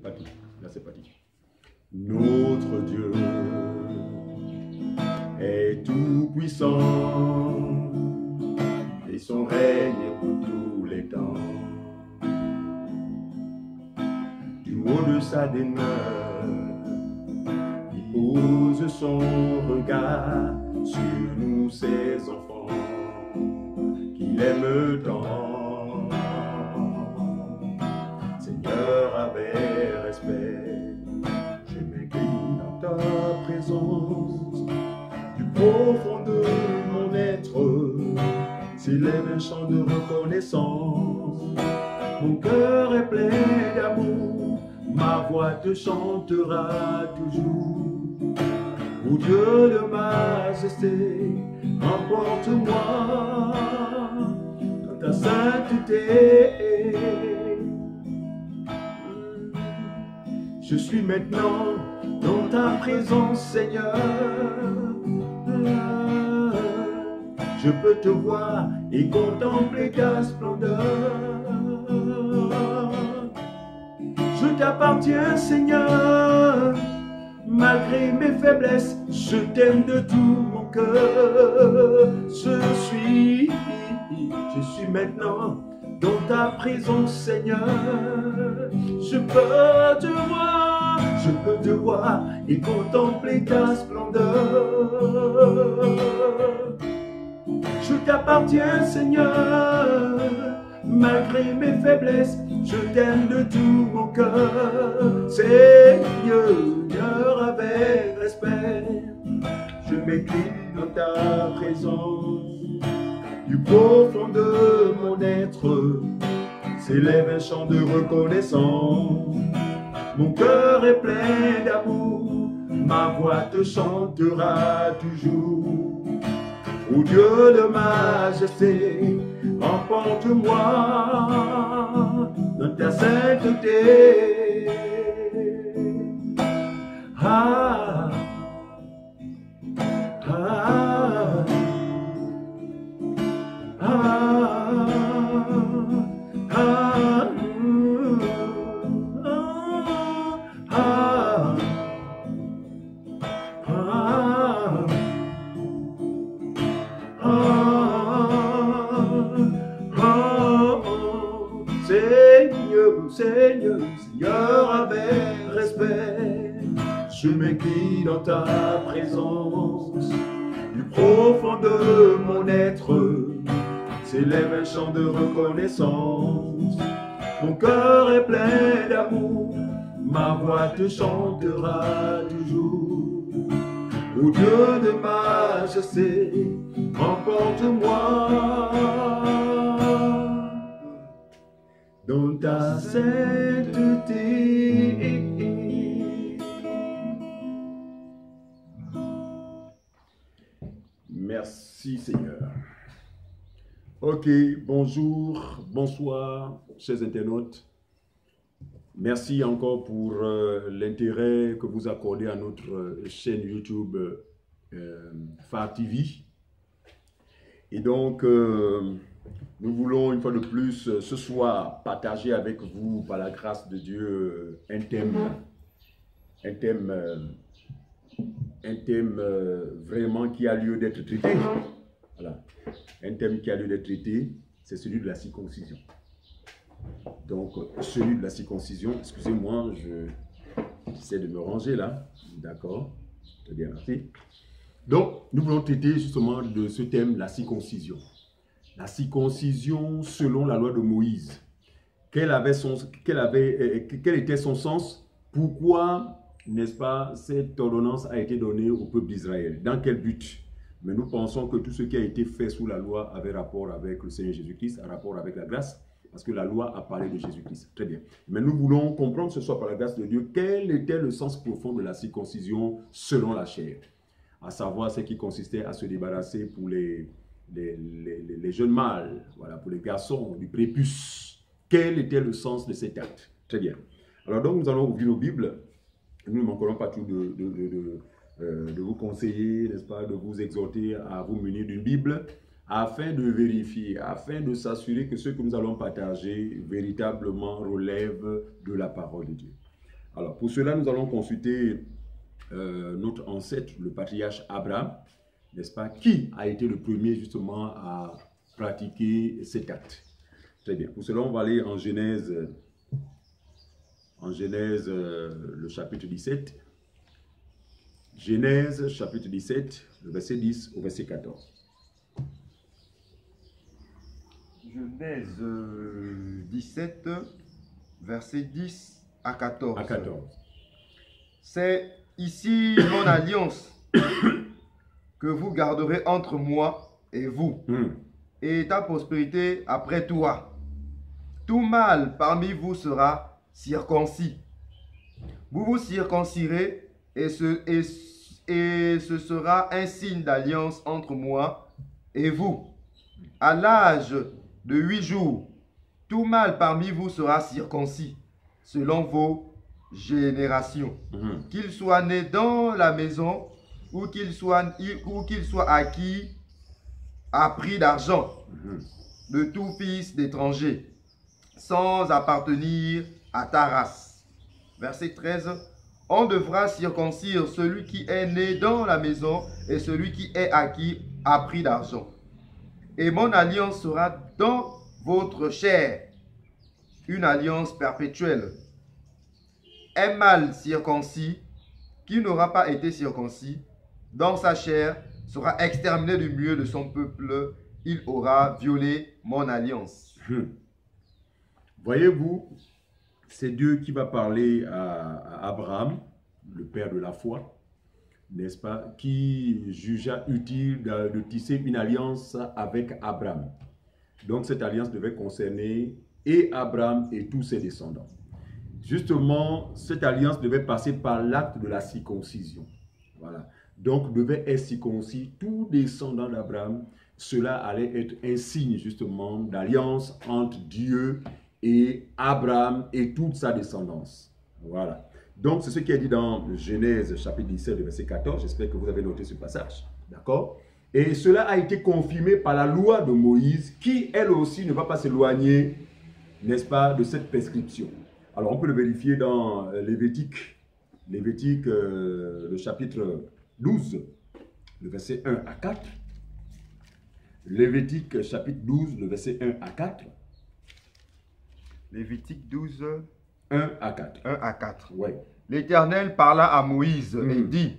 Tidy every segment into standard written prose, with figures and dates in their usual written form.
parti. Là, c'est parti. Notre Dieu est tout puissant et son règne est pour tous les temps. Du haut de sa demeure, il pose son regard sur nous, ses enfants, qu'il aime tant. Seigneur, avec respect, je m'incline dans ta présence. Du profond de mon être s'élève un chant de reconnaissance. Mon cœur est plein d'amour, ma voix te chantera toujours. Ô Dieu de majesté, emporte-moi dans ta sainteté. Je suis maintenant dans ta présence, Seigneur. Je peux te voir et contempler ta splendeur. Je t'appartiens, Seigneur. Malgré mes faiblesses, je t'aime de tout mon cœur. Je suis maintenant dans ta présence, Seigneur. Je peux te voir et contempler ta splendeur. Je t'appartiens, Seigneur. Malgré mes faiblesses, je t'aime de tout mon cœur. Seigneur, avec respect, je m'incline dans ta présence. Du profond de mon être s'élève un chant de reconnaissance. Mon cœur est plein d'amour, ma voix te chantera toujours. Ô Dieu de majesté, emporte-moi dans ta sainteté. Ah, ah, ah, ah, ah, Seigneur, Seigneur, avec respect, je m'incline dans ta présence. Du profond de mon être s'élève un chant de reconnaissance. Mon cœur est plein d'amour, ma voix te chantera toujours. Ô Dieu de majesté, emporte-moi dans ta sainteté. Merci Seigneur. Ok, bonjour, bonsoir, chers internautes. Merci encore pour l'intérêt que vous accordez à notre chaîne YouTube Phare TV. Et donc, nous voulons une fois de plus ce soir partager avec vous, par la grâce de Dieu, un thème vraiment qui a lieu d'être traité. Voilà. Un thème qui a lieu d'être traité, c'est celui de la circoncision. Donc, celui de la circoncision, excusez-moi, j'essaie de me ranger là. D'accord. Très bien, merci. Donc, nous voulons traiter justement de ce thème, la circoncision. La circoncision selon la loi de Moïse. Quel était son sens? Pourquoi, n'est-ce pas, cette ordonnance a été donnée au peuple d'Israël? Dans quel but? Mais nous pensons que tout ce qui a été fait sous la loi avait rapport avec le Seigneur Jésus-Christ, a rapport avec la grâce, parce que la loi a parlé de Jésus-Christ. Très bien. Mais nous voulons comprendre ce soir par la grâce de Dieu quel était le sens profond de la circoncision selon la chair. À savoir ce qui consistait à se débarrasser pour les jeunes mâles, voilà, pour les garçons, du prépuce. Quel était le sens de cet acte? Très bien. Alors donc nous allons ouvrir nos Bibles. Nous ne manquerons pas tout de vous conseiller, n'est-ce pas, de vous exhorter à vous munir d'une Bible, afin de vérifier, afin de s'assurer que ce que nous allons partager véritablement relève de la parole de Dieu. Alors, pour cela, nous allons consulter notre ancêtre, le patriarche Abraham, n'est-ce pas, qui a été le premier justement à pratiquer cet acte. Très bien. Pour cela, on va aller en Genèse, le chapitre 17. Genèse, chapitre 17, le verset 10 au verset 14. Genèse 17, verset 10 à 14. À 14. C'est ici mon alliance que vous garderez entre moi et vous, et ta prospérité après toi. Tout mâle parmi vous sera circoncis. Vous vous circoncirez et ce sera un signe d'alliance entre moi et vous. À l'âge de 8 jours, tout mâle parmi vous sera circoncis, selon vos générations. Qu'il soit né dans la maison ou qu'il soit acquis à prix d'argent de tout fils d'étranger, sans appartenir à ta race. Verset 13. On devra circoncire celui qui est né dans la maison et celui qui est acquis à prix d'argent. Et mon alliance sera dans votre chair, une alliance perpétuelle. Un mâle circoncis qui n'aura pas été circoncis dans sa chair sera exterminé du milieu de son peuple. Il aura violé mon alliance. Voyez-vous, c'est Dieu qui va parler à Abraham, le père de la foi, n'est-ce pas, qui jugea utile de tisser une alliance avec Abraham. Donc cette alliance devait concerner et Abraham et tous ses descendants. Justement, cette alliance devait passer par l'acte de la circoncision. Voilà. Donc devait être circoncis tout descendant d'Abraham. Cela allait être un signe justement d'alliance entre Dieu et Abraham et toute sa descendance. Voilà. Donc, c'est ce qui est dit dans Genèse chapitre 17, verset 14. J'espère que vous avez noté ce passage. D'accord? Et cela a été confirmé par la loi de Moïse, qui, elle aussi, ne va pas s'éloigner, n'est-ce pas, de cette prescription. Alors, on peut le vérifier dans Lévitique, le chapitre 12, le verset 1 à 4. Lévitique, chapitre 12, le verset 1 à 4. Lévitique 12, 1 à 4. 1 à 4. Oui. L'Éternel parla à Moïse et dit,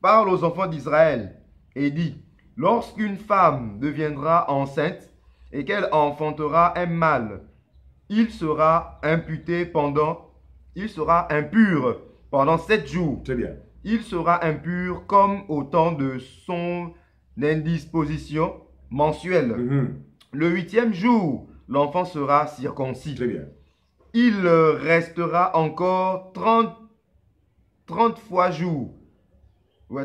parle aux enfants d'Israël et dit, lorsqu'une femme deviendra enceinte et qu'elle enfantera un mâle, il sera impur pendant 7 jours. Très bien. Il sera impur comme au temps de son indisposition mensuelle. Le 8e jour, l'enfant sera circoncis. Très bien. Il restera encore 33 jours Oui.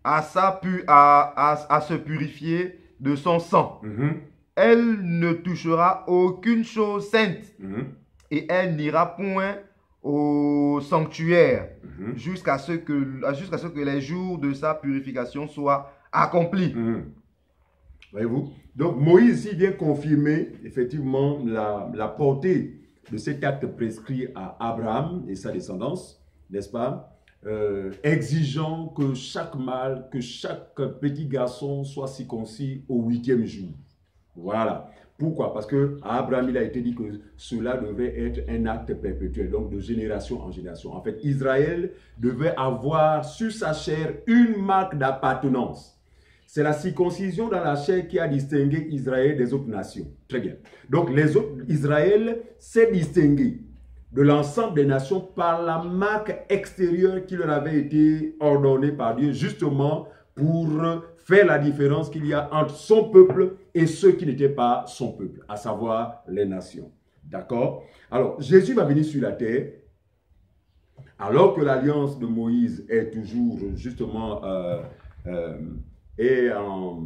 à se purifier de son sang. Elle ne touchera aucune chose sainte et elle n'ira point au sanctuaire jusqu'à ce que les jours de sa purification soient accomplis. Voyez-vous? Donc Moïse ici vient confirmer effectivement la portée de cet acte prescrit à Abraham et sa descendance, n'est-ce pas? Exigeant que chaque mâle, que chaque petit garçon soit circoncis au 8e jour. Voilà. Pourquoi? Parce que à Abraham, il a été dit que cela devait être un acte perpétuel, donc de génération en génération. En fait, Israël devait avoir sur sa chair une marque d'appartenance. C'est la circoncision dans la chair qui a distingué Israël des autres nations. Très bien. Donc, Israël s'est distingué de l'ensemble des nations par la marque extérieure qui leur avait été ordonnée par Dieu, justement pour faire la différence qu'il y a entre son peuple et ceux qui n'étaient pas son peuple, à savoir les nations. D'accord? Alors, Jésus va venir sur la terre, alors que l'alliance de Moïse est toujours justement... l'alliance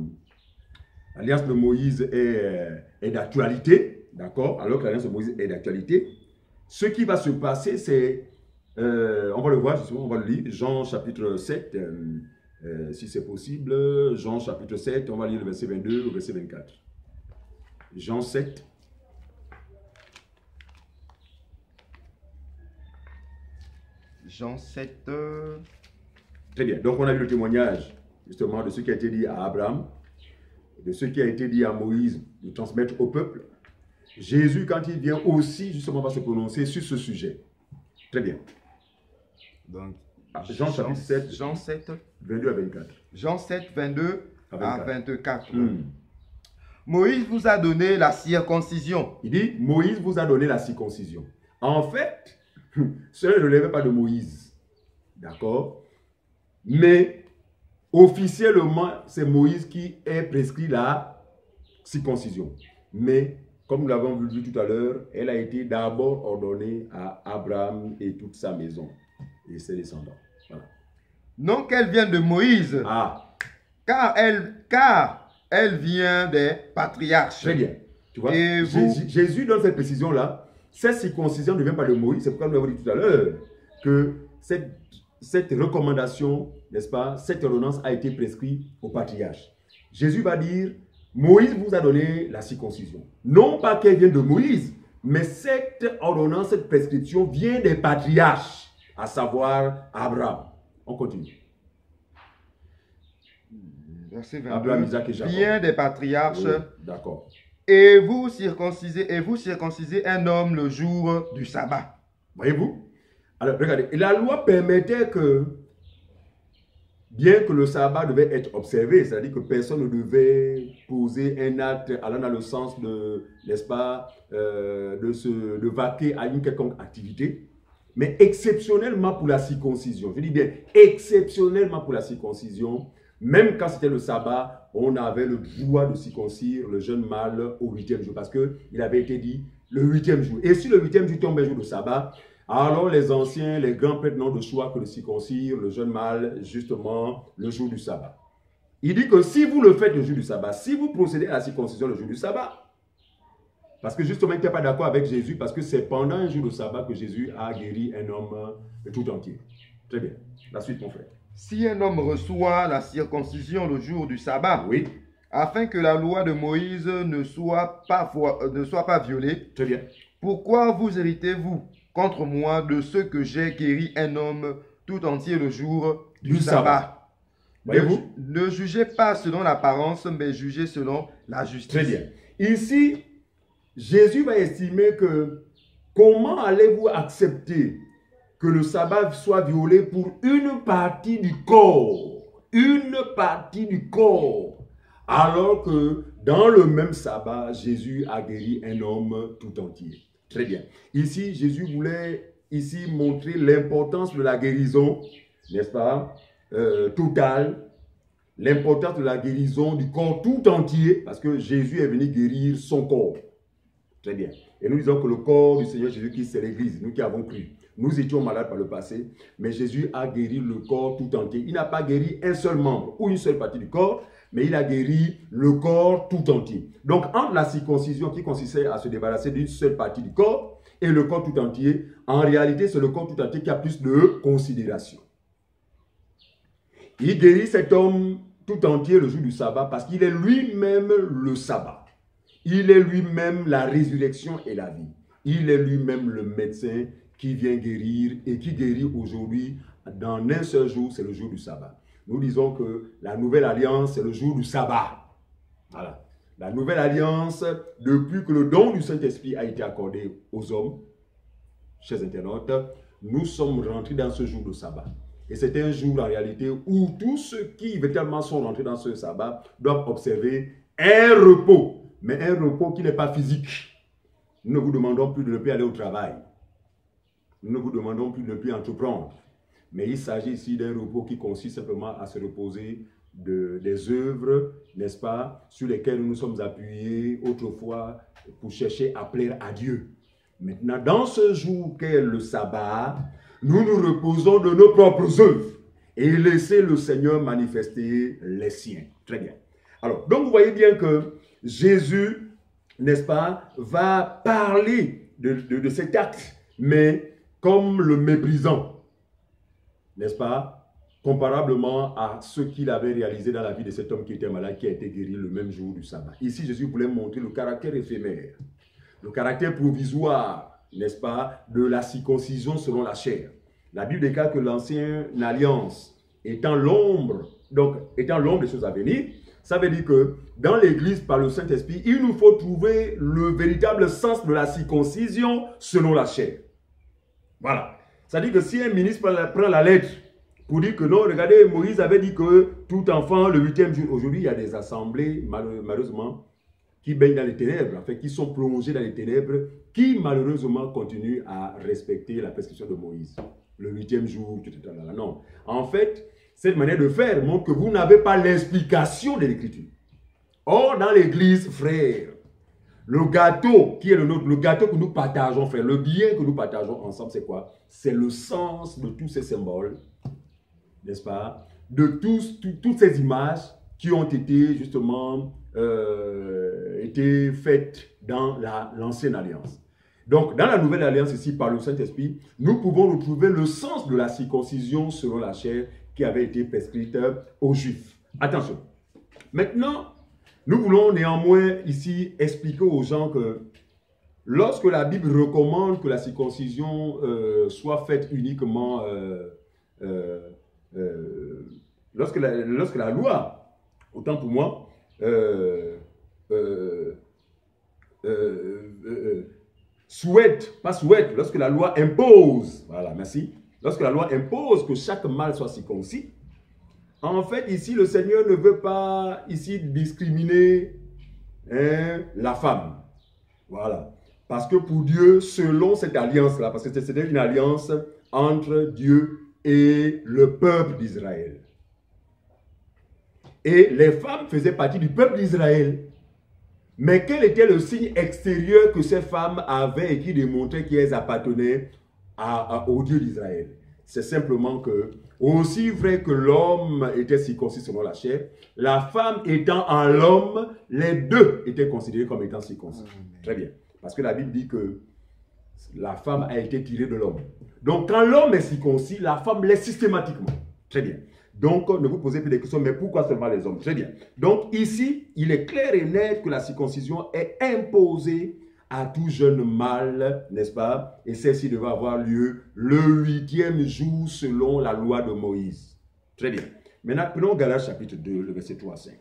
de Moïse est d'actualité, d'accord? Alors que l'alliance de Moïse est d'actualité, ce qui va se passer, c'est, on va le voir justement, on va le lire, Jean chapitre 7, si c'est possible, Jean chapitre 7, on va lire le verset 22 au verset 24. Jean 7. Jean 7. Très bien. Donc, on a vu le témoignage, justement, de ce qui a été dit à Abraham, de ce qui a été dit à Moïse, de transmettre au peuple. Jésus, quand il vient aussi, justement, va se prononcer sur ce sujet. Très bien. Donc, Jean chapitre 7, Jean 7, 22 à 24. Jean 7, 22 à 24. Hmm. Moïse vous a donné la circoncision. Il dit, Moïse vous a donné la circoncision. En fait, cela ne relève pas de Moïse. D'accord? Mais, officiellement, c'est Moïse qui est prescrit la circoncision. Mais, comme nous l'avons vu tout à l'heure, elle a été d'abord ordonnée à Abraham et toute sa maison et ses descendants. Voilà. Non qu'elle vienne de Moïse, car elle vient des patriarches. Très bien. Tu vois, Et Jésus donne cette précision-là. Cette circoncision ne vient pas de Moïse. C'est pourquoi nous avons dit tout à l'heure que cette recommandation, n'est-ce pas, cette ordonnance a été prescrite aux patriarches. Jésus va dire, Moïse vous a donné la circoncision. Non pas qu'elle vienne de Moïse, mais cette ordonnance, cette prescription vient des patriarches, à savoir Abraham. On continue. Verset 22. Abraham, Isaac et Jacob. Vient des patriarches. Oui, d'accord. Et vous circoncisez un homme le jour du sabbat. Voyez-vous? Alors, regardez, la loi permettait que, bien que le sabbat devait être observé, c'est-à-dire que personne ne devait poser un acte allant dans le sens de, n'est-ce pas, de vaquer à une quelconque activité, mais exceptionnellement pour la circoncision, je dis bien exceptionnellement pour la circoncision, même quand c'était le sabbat, on avait le droit de circoncire le jeune mâle au 8e jour, parce qu'il avait été dit le 8e jour. Et si le 8e jour tombe un jour de sabbat, alors les anciens, les grands prêtres n'ont de choix que de circoncire le jeune mâle, justement, le jour du sabbat. Il dit que si vous le faites le jour du sabbat, si vous procédez à la circoncision le jour du sabbat, parce que justement, il n'était pas d'accord avec Jésus, parce que c'est pendant un jour de sabbat que Jésus a guéri un homme tout entier. Très bien. La suite, mon frère. Si un homme reçoit la circoncision le jour du sabbat, oui, afin que la loi de Moïse ne soit pas violée, très bien. Pourquoi vous héritez-vous contre moi de ce que j'ai guéri un homme tout entier le jour du sabbat? Voyez-vous? Ne jugez pas selon l'apparence, mais jugez selon la justice. Très bien. Ici, Jésus va estimer que comment allez-vous accepter que le sabbat soit violé pour une partie du corps? Une partie du corps. Alors que dans le même sabbat, Jésus a guéri un homme tout entier. Très bien. Ici, Jésus voulait montrer l'importance de la guérison, n'est-ce pas, totale, l'importance de la guérison du corps tout entier, parce que Jésus est venu guérir son corps. Très bien. Et nous disons que le corps du Seigneur Jésus-Christ, c'est l'Église, nous qui avons cru. Nous étions malades par le passé, mais Jésus a guéri le corps tout entier. Il n'a pas guéri un seul membre ou une seule partie du corps, mais il a guéri le corps tout entier. Donc, entre la circoncision qui consistait à se débarrasser d'une seule partie du corps et le corps tout entier, en réalité, c'est le corps tout entier qui a plus de considération. Il guérit cet homme tout entier le jour du sabbat parce qu'il est lui-même le sabbat. Il est lui-même la résurrection et la vie. Il est lui-même le médecin qui vient guérir et qui guérit aujourd'hui dans un seul jour, c'est le jour du sabbat. Nous disons que la nouvelle alliance, c'est le jour du sabbat. Voilà. La nouvelle alliance, depuis que le don du Saint-Esprit a été accordé aux hommes, chers internautes, nous sommes rentrés dans ce jour de sabbat. Et c'est un jour en réalité où tous ceux qui véritablement sont rentrés dans ce sabbat doivent observer un repos, mais un repos qui n'est pas physique. Nous ne vous demandons plus de ne plus aller au travail. Nous ne vous demandons plus de ne plus entreprendre. Mais il s'agit ici d'un repos qui consiste simplement à se reposer des œuvres, n'est-ce pas, sur lesquelles nous nous sommes appuyés autrefois pour chercher à plaire à Dieu. Maintenant, dans ce jour qu'est le sabbat, nous nous reposons de nos propres œuvres et laisser le Seigneur manifester les siens. Très bien. Alors, donc vous voyez bien que Jésus, n'est-ce pas, va parler de cet acte, mais comme le méprisant, n'est-ce pas, comparablement à ce qu'il avait réalisé dans la vie de cet homme qui était malade, qui a été guéri le même jour du sabbat. Ici, Jésus voulait montrer le caractère éphémère, le caractère provisoire, n'est-ce pas, de la circoncision selon la chair. La Bible déclare que l'ancienne alliance étant l'ombre, donc étant l'ombre des choses à venir, ça veut dire que dans l'Église, par le Saint-Esprit, il nous faut trouver le véritable sens de la circoncision selon la chair. Voilà. Ça dit que si un ministre prend la lettre pour dire que non, regardez, Moïse avait dit que tout enfant, le 8e jour, aujourd'hui, il y a des assemblées, malheureusement, qui baignent dans les ténèbres, en fait, qui sont plongés dans les ténèbres, qui malheureusement continuent à respecter la prescription de Moïse. Le 8e jour, non. En fait, cette manière de faire montre que vous n'avez pas l'explication de l'Écriture. Or, dans l'Église, frère, le gâteau qui est le nôtre, le gâteau que nous partageons, frère, le bien que nous partageons ensemble, c'est quoi? C'est le sens de tous ces symboles, n'est-ce pas? De toutes ces images qui ont été justement été faites dans l'ancienne alliance. Donc, dans la nouvelle alliance ici, par le Saint-Esprit, nous pouvons retrouver le sens de la circoncision selon la chair qui avait été prescrite aux Juifs. Attention. Maintenant, nous voulons néanmoins ici expliquer aux gens que lorsque la Bible recommande que la circoncision soit faite uniquement, lorsque la loi, autant pour moi, lorsque la loi impose, voilà, merci, lorsque la loi impose que chaque mâle soit circoncis, en fait, ici, le Seigneur ne veut pas ici discriminer la femme. Voilà. Parce que pour Dieu, selon cette alliance-là, parce que c'était une alliance entre Dieu et le peuple d'Israël. Et les femmes faisaient partie du peuple d'Israël. Mais quel était le signe extérieur que ces femmes avaient et qui démontrait qu'elles appartenaient au Dieu d'Israël? C'est simplement que, aussi vrai que l'homme était circoncis selon la chair, la femme étant en l'homme, les deux étaient considérés comme étant circoncis. Très bien. Parce que la Bible dit que la femme a été tirée de l'homme. Donc, quand l'homme est circoncis, la femme l'est systématiquement. Très bien. Donc, ne vous posez plus des questions, mais pourquoi seulement les hommes? Très bien. Donc, ici, il est clair et net que la circoncision est imposée à tout jeune mâle, n'est-ce pas? Et celle-ci devait avoir lieu le 8e jour selon la loi de Moïse. Très bien. Maintenant, prenons Galates chapitre 2, le verset 3 à 5.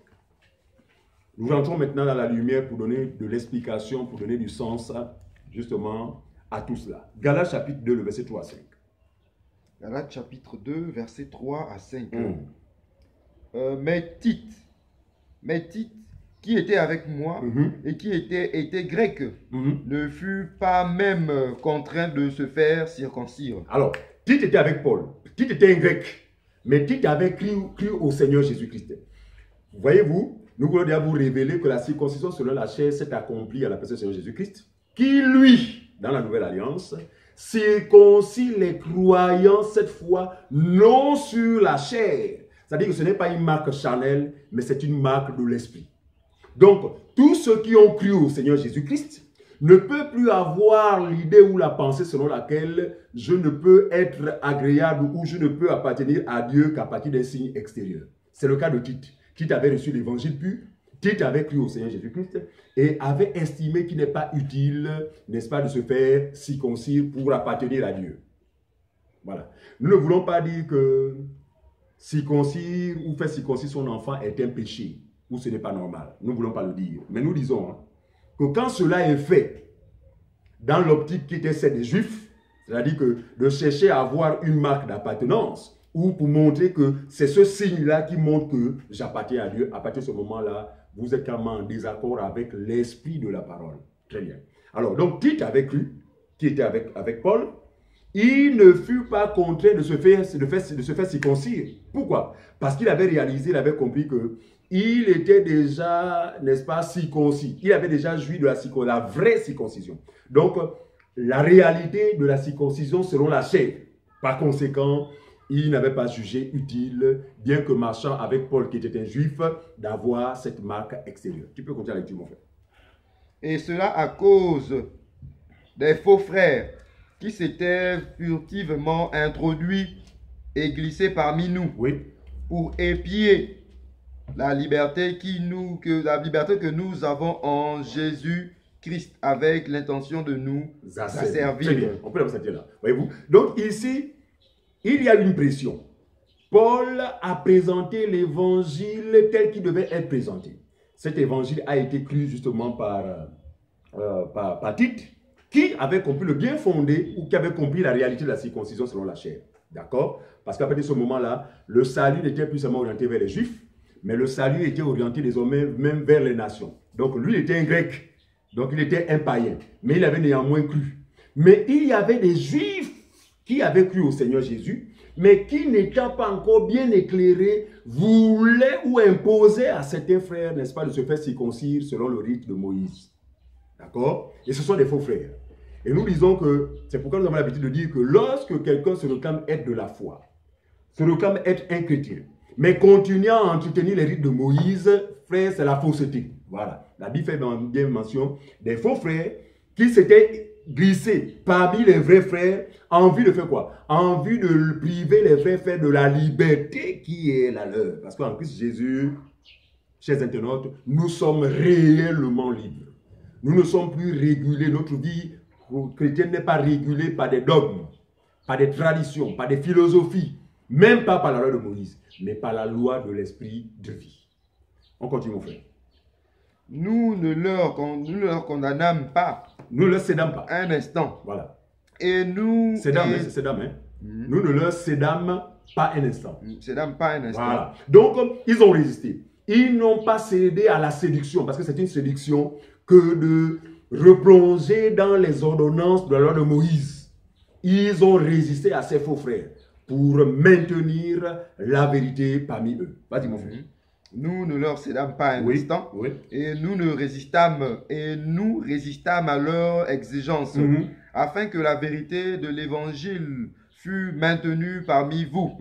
Nous rentrons maintenant dans la lumière pour donner de l'explication, pour donner du sens, justement, à tout cela. Galates chapitre 2, le verset 3 à 5. Galates chapitre 2, verset 3 à 5. Mais Tite, qui était avec moi et qui était grec, ne fut pas même contraint de se faire circoncire. Alors, Tite était avec Paul. Tite était un grec. Mais Tite avait cru au Seigneur Jésus-Christ. Voyez-vous, nous voulons déjà vous révéler que la circoncision selon la chair s'est accomplie à la personne du Seigneur Jésus-Christ, qui lui, dans la nouvelle alliance, circoncit les croyants cette fois non sur la chair. C'est-à-dire que ce n'est pas une marque charnelle, mais c'est une marque de l'esprit. Donc, tous ceux qui ont cru au Seigneur Jésus-Christ ne peuvent plus avoir l'idée ou la pensée selon laquelle je ne peux être agréable ou je ne peux appartenir à Dieu qu'à partir d'un signe extérieur. C'est le cas de Tite. Tite avait reçu l'évangile pur, Tite avait cru au Seigneur Jésus-Christ et avait estimé qu'il n'est pas utile, n'est-ce pas, de se faire circoncire pour appartenir à Dieu. Voilà. Nous ne voulons pas dire que circoncire ou faire circoncire son enfant est un péché ou ce n'est pas normal. Nous ne voulons pas le dire. Mais nous disons que quand cela est fait dans l'optique qui était celle des Juifs, c'est-à-dire que de chercher à avoir une marque d'appartenance, ou pour montrer que c'est ce signe-là qui montre que j'appartiens à Dieu, à partir de ce moment-là, vous êtes quand même en désaccord avec l'esprit de la parole. Très bien. Alors, donc, Tite avait cru, qui était avec Paul, il ne fut pas contraint de se faire circoncire. Pourquoi? Parce qu'il avait réalisé, il avait compris que il était déjà, n'est-ce pas, circoncis. Il avait déjà joui de la vraie circoncision. Donc, la réalité de la circoncision selon la chair. Par conséquent, il n'avait pas jugé utile, bien que marchant avec Paul, qui était un juif, d'avoir cette marque extérieure. Tu peux continuer la lecture, mon frère. Et cela à cause des faux frères qui s'étaient furtivement introduits et glissés parmi nous, oui, pour épier la liberté que nous avons en Jésus-Christ, avec l'intention de nous asservir. Très bien, on peut la là. Voyez-vous? Donc ici, il y a une pression. Paul a présenté l'évangile tel qu'il devait être présenté. Cet évangile a été cru justement par Tite, qui avait compris le bien fondé ou qui avait compris la réalité de la circoncision selon la chair. D'accord? Parce qu'à partir de ce moment-là, le salut n'était plus seulement orienté vers les Juifs, mais le salut était orienté désormais même vers les nations. Donc lui, il était un grec, donc il était un païen, mais il avait néanmoins cru. Mais il y avait des Juifs qui avaient cru au Seigneur Jésus, mais qui n'étant pas encore bien éclairés, voulaient ou imposaient à certains frères, n'est-ce pas, de se faire circoncire selon le rite de Moïse. D'accord? Et ce sont des faux frères. Et nous disons que, c'est pourquoi nous avons l'habitude de dire que lorsque quelqu'un se réclame être de la foi, se réclame être un chrétien, mais continuant à entretenir les rites de Moïse, frère, c'est la fausseté. Voilà. La Bible fait bien mention des faux frères qui s'étaient glissés parmi les vrais frères en vue de faire quoi? En vue de priver les vrais frères de la liberté qui est la leur. Parce qu'en Christ Jésus, chers internautes, nous sommes réellement libres. Nous ne sommes plus régulés. Notre vie chrétienne n'est pas régulée par des dogmes, par des traditions, par des philosophies, même pas par la loi de Moïse, mais par la loi de l'esprit de vie. On continue, mon frère. Nous ne leur condamnâmes pas. Nous ne leur cédâmes pas. Un instant. Voilà. Et nous... Cédâmes, c'est cédâmes, hein. Nous ne leur cédâmes pas un instant. Cédâmes pas un instant. Voilà. Donc, ils ont résisté. Ils n'ont pas cédé à la séduction, parce que c'est une séduction que de replonger dans les ordonnances de la loi de Moïse. Ils ont résisté à ces faux frères pour maintenir la vérité parmi eux. Vas-y, mon frère. Nous ne leur cédâmes pas un instant, et nous résistâmes à leur exigence, afin que la vérité de l'évangile fût maintenue parmi vous.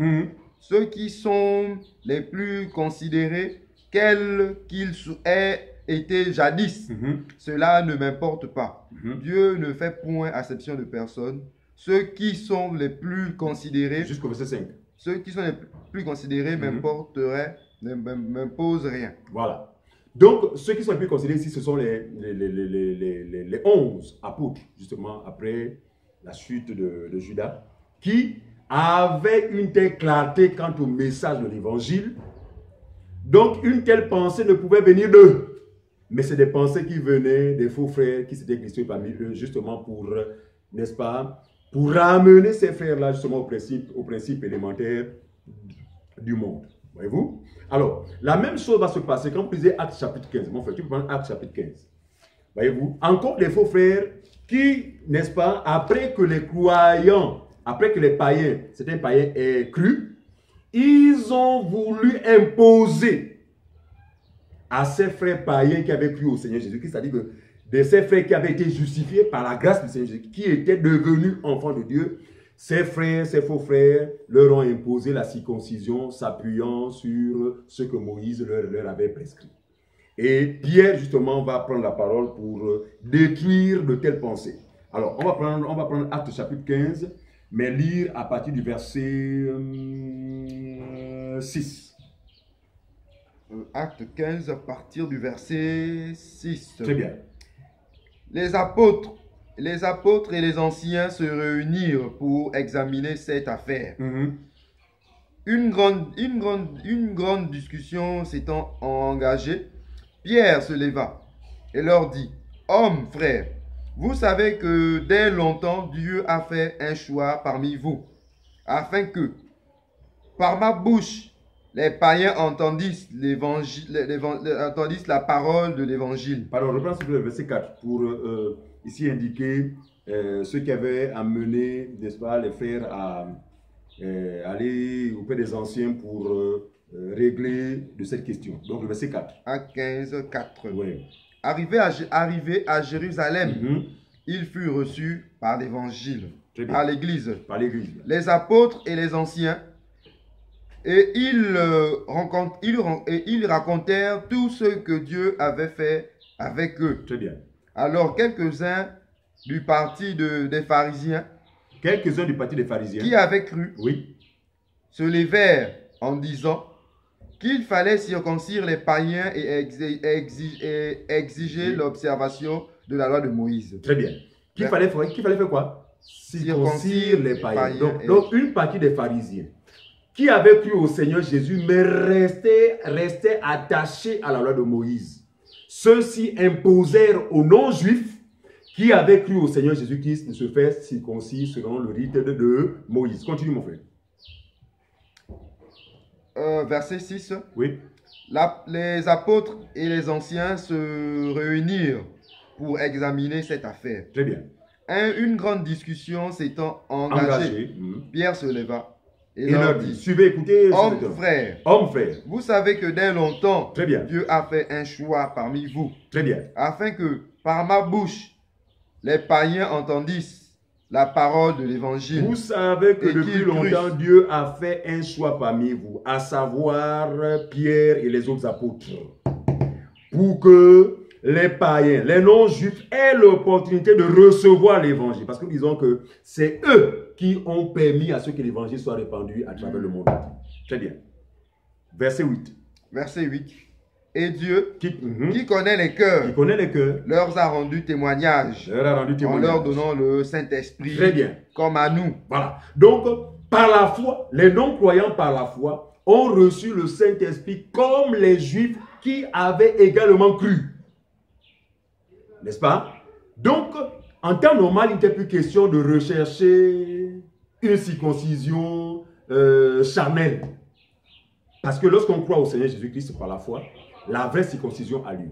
Ceux qui sont les plus considérés, quels qu'ils aient été jadis, cela ne m'importe pas. Dieu ne fait point acception de personne. Ceux qui sont les plus considérés, jusqu'au verset 5. Ceux qui sont les plus considérés m'imposent rien. Voilà. Donc, ceux qui sont les plus considérés ici, ce sont les 11 apôtres, justement, après la chute de Judas, qui avaient une telle clarté quant au message de l'évangile. Donc, une telle pensée ne pouvait venir d'eux. Mais c'est des pensées qui venaient des faux frères qui s'étaient glissés parmi eux, justement pour, n'est-ce pas, pour ramener ces frères-là, justement, au principe élémentaire du monde. Voyez-vous? Alors, la même chose va se passer quand vous lisez Actes chapitre 15. Mon frère, tu peux prendre Actes chapitre 15. Voyez-vous? Encore des faux frères qui, n'est-ce pas, après que les croyants, après que les païens, certains païens aient cru, ils ont voulu imposer à ces frères païens qui avaient cru au Seigneur Jésus-Christ, c'est-à-dire que de ces frères qui avaient été justifiés par la grâce du Seigneur Jésus, qui étaient devenus enfants de Dieu, ces frères, ces faux frères, leur ont imposé la circoncision, s'appuyant sur ce que Moïse leur avait prescrit. Et Pierre, justement, va prendre la parole pour détruire de telles pensées. Alors, on va prendre Actes chapitre 15, mais lire à partir du verset 6. Acte 15, à partir du verset 6. Très bien. Les apôtres et les anciens se réunirent pour examiner cette affaire. Une grande discussion s'étant engagée, Pierre se leva et leur dit: Hommes, frères, vous savez que dès longtemps Dieu a fait un choix parmi vous, afin que, par ma bouche, les païens entendissent la parole de l'évangile. Pardon, reprends le verset 4 pour ici indiquer ceux qui avaient amené, n'est-ce pas, les frères à aller auprès des anciens pour régler de cette question. Donc le verset 4. Acte 15, 4. Oui. Arrivé à Jérusalem, il fut reçu par l'évangile, par l'église. Les apôtres et les anciens, et ils racontèrent tout ce que Dieu avait fait avec eux. Très bien. Alors quelques-uns du parti des pharisiens, qui avaient cru, se levèrent en disant qu'il fallait circoncire les païens et exiger l'observation de la loi de Moïse. Très bien. Qu'il fallait faire quoi? circoncire les païens. Donc, une partie des pharisiens qui avaient cru au Seigneur Jésus, mais restaient attachés à la loi de Moïse. Ceux-ci imposèrent aux non-juifs qui avaient cru au Seigneur Jésus-Christ de se faire circoncis selon le rite de Moïse. Continue, mon frère. Verset 6. Oui. Les apôtres et les anciens se réunirent pour examiner cette affaire. Très bien. Une grande discussion s'étant engagée, Pierre se leva et leur dit, suivez, écoutez, hommes frères, vous savez que dès longtemps, Dieu a fait un choix parmi vous, afin que par ma bouche, les païens entendissent la parole de l'évangile. Vous savez que depuis longtemps, Dieu a fait un choix parmi vous, à savoir Pierre et les autres apôtres, pour que les païens, les non-juifs aient l'opportunité de recevoir l'évangile. Parce que nous disons que c'est eux qui ont permis à ce que l'évangile soit répandu à travers le monde. Très bien. Verset 8. Verset 8. Et Dieu, qui connaît les cœurs, leur a rendu témoignage, en leur donnant le Saint-Esprit, comme à nous. Voilà. Donc, par la foi, les non-croyants par la foi ont reçu le Saint-Esprit comme les Juifs qui avaient également cru. N'est-ce pas? Donc, en temps normal, il n'était plus question de rechercher une circoncision charnelle. Parce que lorsqu'on croit au Seigneur Jésus-Christ par la foi, la vraie circoncision a lieu.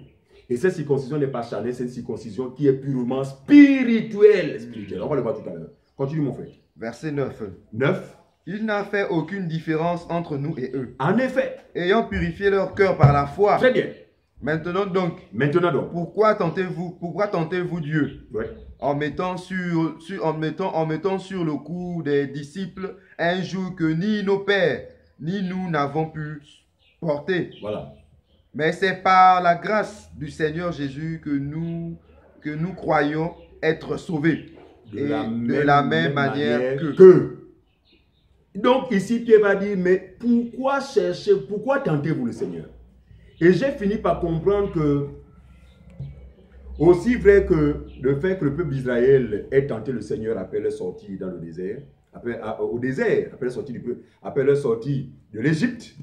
Et cette circoncision n'est pas charnelle, c'est une circoncision qui est purement spirituelle. On va le voir tout à l'heure. Continue, mon frère. Verset 9. 9. Il n'a fait aucune différence entre nous et eux. En effet. Ayant purifié leur cœur par la foi. Très bien. Maintenant donc, pourquoi tentez-vous Dieu en mettant sur le cou des disciples un joug que ni nos pères, ni nous n'avons pu porter. Voilà. Mais c'est par la grâce du Seigneur Jésus que nous croyons être sauvés. De la même manière que. Donc ici, Pierre va dire, mais pourquoi tentez-vous le Seigneur? Et j'ai fini par comprendre que, aussi vrai que le fait que le peuple d'Israël ait tenté le Seigneur après leur sortie dans le désert, après leur sortie du peuple, après leur sortie de l'Égypte,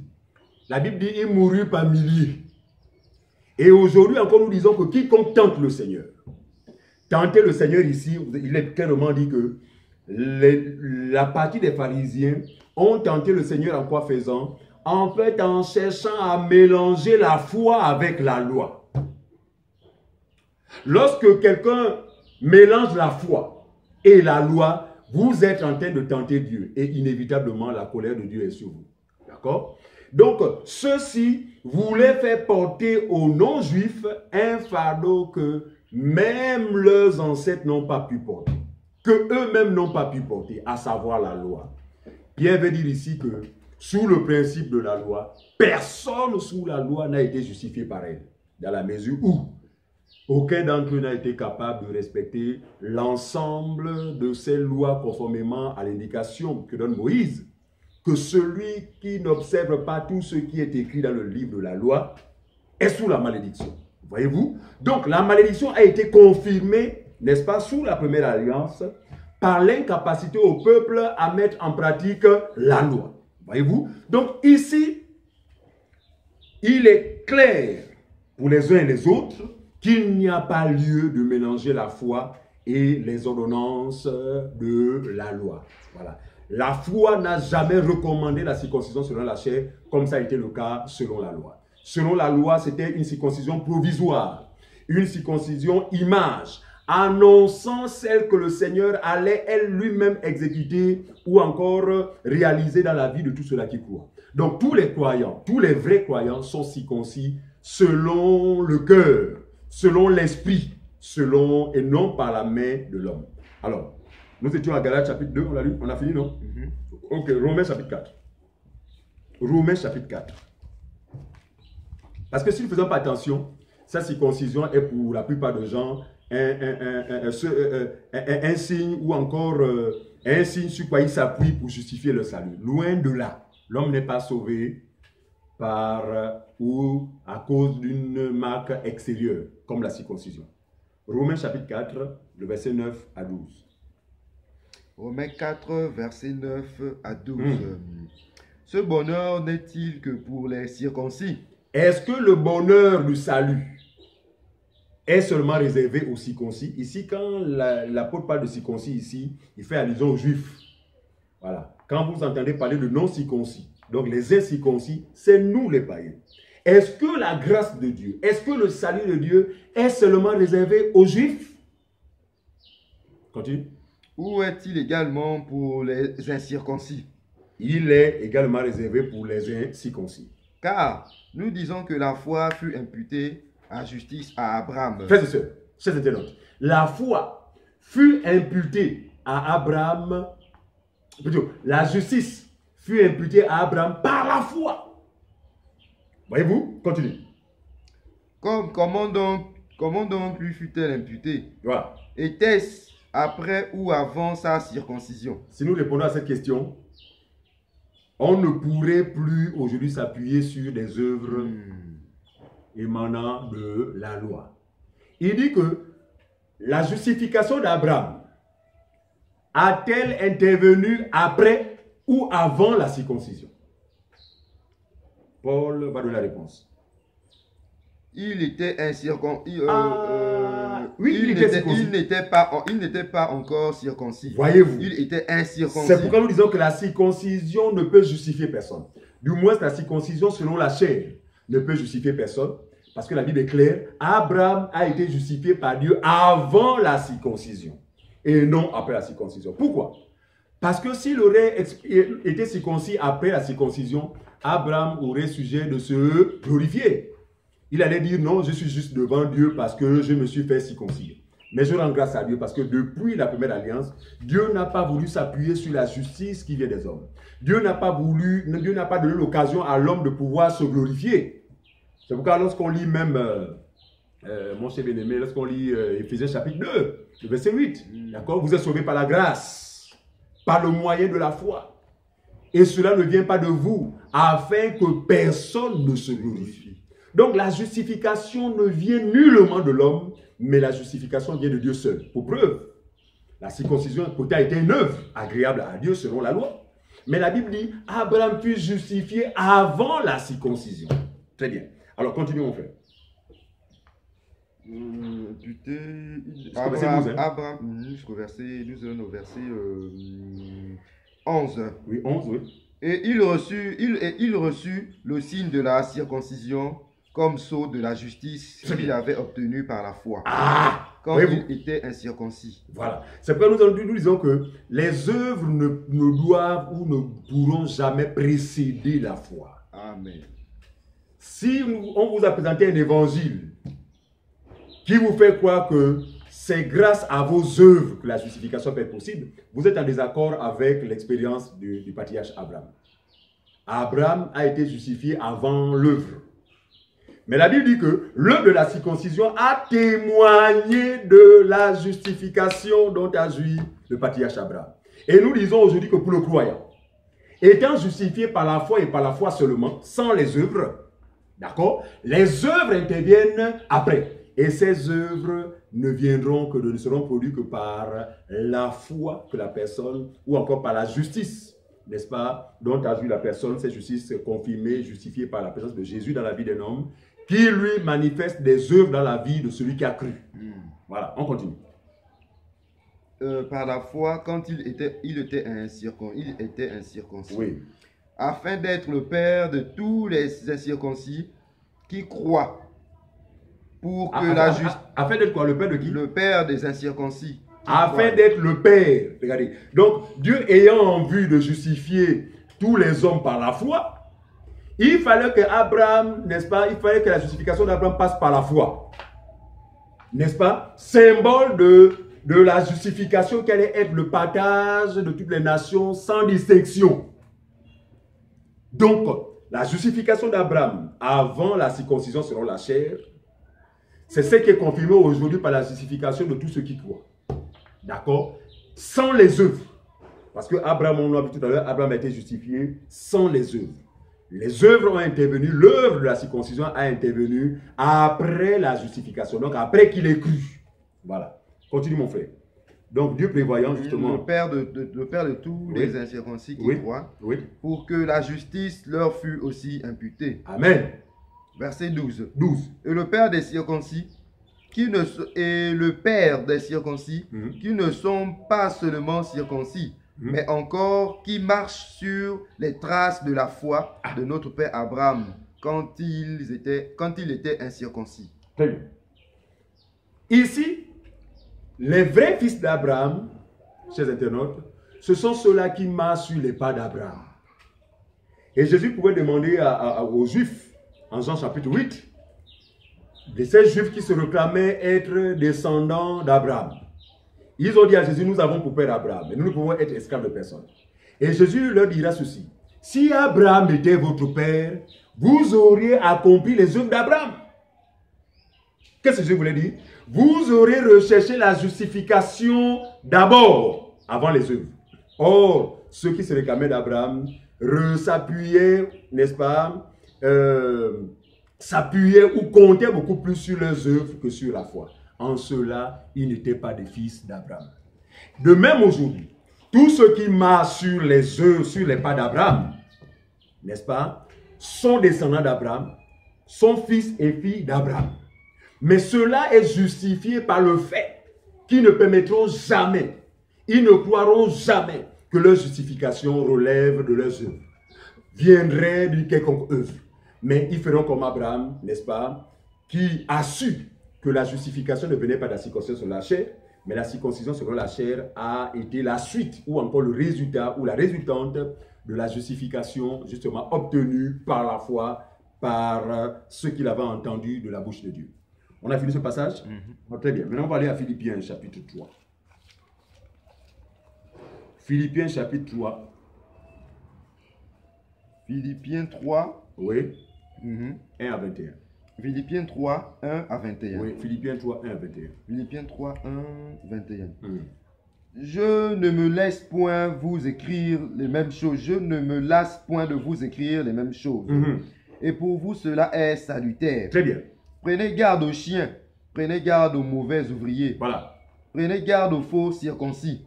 la Bible dit il mourut par milliers. Et aujourd'hui encore nous disons que quiconque tente le Seigneur, tenter le Seigneur ici, il est clairement dit que la partie des pharisiens ont tenté le Seigneur en quoi faisant? En fait, en cherchant à mélanger la foi avec la loi. Lorsque quelqu'un mélange la foi et la loi, vous êtes en train de tenter Dieu. Et inévitablement, la colère de Dieu est sur vous. D'accord? Donc, ceux-ci voulaient faire porter aux non-juifs un fardeau que même leurs ancêtres n'ont pas pu porter. Que eux-mêmes n'ont pas pu porter, à savoir la loi. Pierre veut dire ici que sous le principe de la loi, personne sous la loi n'a été justifié par elle. Dans la mesure où aucun d'entre eux n'a été capable de respecter l'ensemble de ces lois conformément à l'indication que donne Moïse, que celui qui n'observe pas tout ce qui est écrit dans le livre de la loi est sous la malédiction. Voyez-vous? Donc la malédiction a été confirmée, n'est-ce pas, sous la première alliance, par l'incapacité au peuple à mettre en pratique la loi. Voyez-vous? Donc ici, il est clair pour les uns et les autres qu'il n'y a pas lieu de mélanger la foi et les ordonnances de la loi. Voilà. La foi n'a jamais recommandé la circoncision selon la chair, comme ça a été le cas selon la loi. Selon la loi, c'était une circoncision provisoire, une circoncision image, annonçant celle que le Seigneur allait elle lui-même exécuter ou encore réaliser dans la vie de tous ceux-là qui croient. Donc tous les croyants, tous les vrais croyants sont circoncis selon le cœur, selon l'esprit, selon et non par la main de l'homme. Alors, nous étions à Galates chapitre 2, on l'a lu, on a fini, non? Ok, Romains chapitre 4. Romains chapitre 4. Parce que si nous ne faisons pas attention, sa circoncision est pour la plupart des gens un signe ou encore un signe sur quoi ils s'appuient pour justifier le salut. Loin de là, l'homme n'est pas sauvé par ou à cause d'une marque extérieure, comme la circoncision. Romains chapitre 4, le verset 9 à 12. Romains 4, versets 9 à 12. Ce bonheur n'est-il que pour les circoncis? Est-ce que le bonheur du salut est seulement réservé aux circoncis? Ici, quand l'apôtre parle de circoncis, ici, il fait allusion aux juifs. Voilà. Quand vous entendez parler de non-circoncis, donc les incirconcis, c'est nous les païens. Est-ce que la grâce de Dieu, est-ce que le salut de Dieu est seulement réservé aux juifs? Continue. Ou est-il également pour les incirconcis? Il est également réservé pour les incirconcis. Car nous disons que la foi fut imputée à justice à Abraham. Frères et sœurs, chers internautes, la foi fut imputée à Abraham, plutôt, la justice fut imputée à Abraham par la foi. Voyez-vous? Continuez. Comment donc lui fut-elle imputée? Voilà. Était-ce après ou avant sa circoncision? Si nous répondons à cette question, on ne pourrait plus aujourd'hui s'appuyer sur des œuvres émanant de la loi. Il dit que la justification d'Abraham a-t-elle intervenu après ou avant la circoncision? Paul va donner la réponse. Il était incirconcis. Oui, il était circoncis. Il n'était pas encore circoncis. Voyez-vous. Il était incirconcis. C'est pourquoi nous disons que la circoncision ne peut justifier personne. Du moins, la circoncision selon la chair ne peut justifier personne. Parce que la Bible est claire. Abraham a été justifié par Dieu avant la circoncision. Et non après la circoncision. Pourquoi? Parce que s'il aurait été circoncis après la circoncision, Abraham aurait sujet de se glorifier. Il allait dire non, je suis juste devant Dieu parce que je me suis fait circoncire. Mais je rends grâce à Dieu parce que depuis la première alliance, Dieu n'a pas voulu s'appuyer sur la justice qui vient des hommes. Dieu n'a pas donné l'occasion à l'homme de pouvoir se glorifier. C'est pourquoi lorsqu'on lit même, mon cher bien-aimé, lorsqu'on lit Éphésiens chapitre 2, le verset 8, d'accord, vous êtes sauvés par la grâce, par le moyen de la foi. Et cela ne vient pas de vous, afin que personne ne se glorifie. Donc la justification ne vient nullement de l'homme, mais la justification vient de Dieu seul. Pour preuve, la circoncision peut-être a été une œuvre agréable à Dieu selon la loi. Mais la Bible dit, Abraham fut justifié avant la circoncision. Très bien. Alors continuons, frère. Abraham, jusqu'au verset, nous allons au verset 11. Oui, 11, oui. Et il reçut le signe de la circoncision comme sceau de la justice qu'il avait obtenu par la foi. Quand il était incirconcis. Voilà. C'est pourquoi nous disons que les œuvres ne doivent ou ne pourront jamais précéder la foi. Amen. Si on vous a présenté un évangile qui vous fait croire que c'est grâce à vos œuvres que la justification peut être possible, vous êtes en désaccord avec l'expérience du patriarche Abraham. Abraham a été justifié avant l'œuvre. Mais la Bible dit que l'œuvre de la circoncision a témoigné de la justification dont a joui le patriarche Abraham. Et nous disons aujourd'hui que pour le croyant, étant justifié par la foi et par la foi seulement, sans les œuvres, d'accord, les œuvres interviennent après. Et ces œuvres ne seront produites que par la foi que la personne, ou encore par la justice, n'est-ce pas, dont a joui la personne, cette justice confirmée, justifiée par la présence de Jésus dans la vie d'un homme, qui lui manifeste des œuvres dans la vie de celui qui a cru. Voilà, on continue. Par la foi, quand il était incirconcis, oui, afin d'être le père de tous les incirconcis qui croient. Pour que la justice. Afin d'être quoi? Le père de qui? Le père des incirconcis. Afin d'être le père. Regardez. Donc, Dieu ayant en vue de justifier tous les hommes par la foi, il fallait que Abraham, n'est-ce pas, il fallait que la justification d'Abraham passe par la foi. N'est-ce pas? Symbole de la justification qui allait être le partage de toutes les nations sans distinction. Donc, la justification d'Abraham avant la circoncision selon la chair, c'est ce qui est confirmé aujourd'hui par la justification de tous ceux qui croient. D'accord? Sans les œuvres. Parce que Abraham, on l'a vu tout à l'heure, Abraham a été justifié sans les œuvres. Les œuvres ont intervenu, l'œuvre de la circoncision a intervenu après la justification. Donc après qu'il ait cru. Voilà. Continue mon frère. Donc Dieu prévoyant justement. Le père de tous les incirconcis qui croient, pour que la justice leur fût aussi imputée. Amen. Verset 12. 12. Et le père des circoncis, qui ne sont pas seulement circoncis, mais encore qui marchent sur les traces de la foi de notre père Abraham quand il était incirconcis. Très bien. Ici, les vrais fils d'Abraham, chers internautes, ce sont ceux-là qui marchent sur les pas d'Abraham. Et Jésus pouvait demander aux Juifs, en Jean chapitre 8, de ces Juifs qui se réclamaient être descendants d'Abraham. Ils ont dit à Jésus, nous avons pour père Abraham, mais nous ne pouvons être esclaves de personne. Et Jésus leur dira ceci, si Abraham était votre père, vous auriez accompli les œuvres d'Abraham. Qu'est-ce que Jésus voulait dire? Vous aurez recherché la justification d'abord, avant les œuvres. Or, ceux qui se réclamaient d'Abraham s'appuyaient, n'est-ce pas, s'appuyaient ou comptaient beaucoup plus sur leurs œuvres que sur la foi. En cela, ils n'étaient pas des fils d'Abraham. De même aujourd'hui, tous ceux qui marchent sur les œuvres, sur les pas d'Abraham, n'est-ce pas, sont descendants d'Abraham, sont fils et filles d'Abraham. Mais cela est justifié par le fait qu'ils ne permettront jamais, ils ne croiront jamais que leur justification relève de leurs œuvres, viendrait d'une quelconque œuvre. Mais ils feront comme Abraham, n'est-ce pas, qui a su que la justification ne venait pas de la circoncision sur la chair, mais la circoncision sur la chair a été la suite ou encore le résultat ou la résultante de la justification justement obtenue par la foi, par ce qu'il avait entendu de la bouche de Dieu. On a fini ce passage? Très bien. Maintenant, on va aller à Philippiens chapitre 3. Philippiens chapitre 3. Philippiens 3. Oui. 1 à 21. Philippiens 3, 1 à 21. Oui, Philippiens 3, 1 à 21. Philippiens 3, 1, 21. Je ne me laisse point vous écrire les mêmes choses. Je ne me lasse point de vous écrire les mêmes choses. Et pour vous, cela est salutaire. Très bien. Prenez garde aux chiens. Prenez garde aux mauvais ouvriers. Voilà. Prenez garde aux faux circoncis.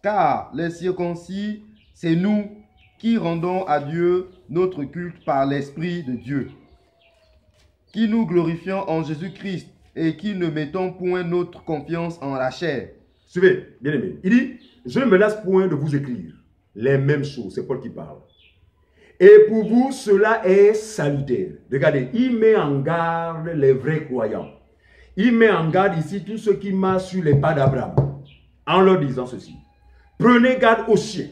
Car les circoncis, c'est nous qui rendons à Dieu notre culte par l'Esprit de Dieu, qui nous glorifions en Jésus-Christ et qui ne mettons point notre confiance en la chair. Suivez, bien aimé. Il dit, je ne me lasse point de vous écrire les mêmes choses. C'est Paul qui parle. Et pour vous, cela est salutaire. Regardez, il met en garde les vrais croyants. Il met en garde ici tous ceux qui marchent sur les pas d'Abraham, en leur disant ceci. Prenez garde aux chiens.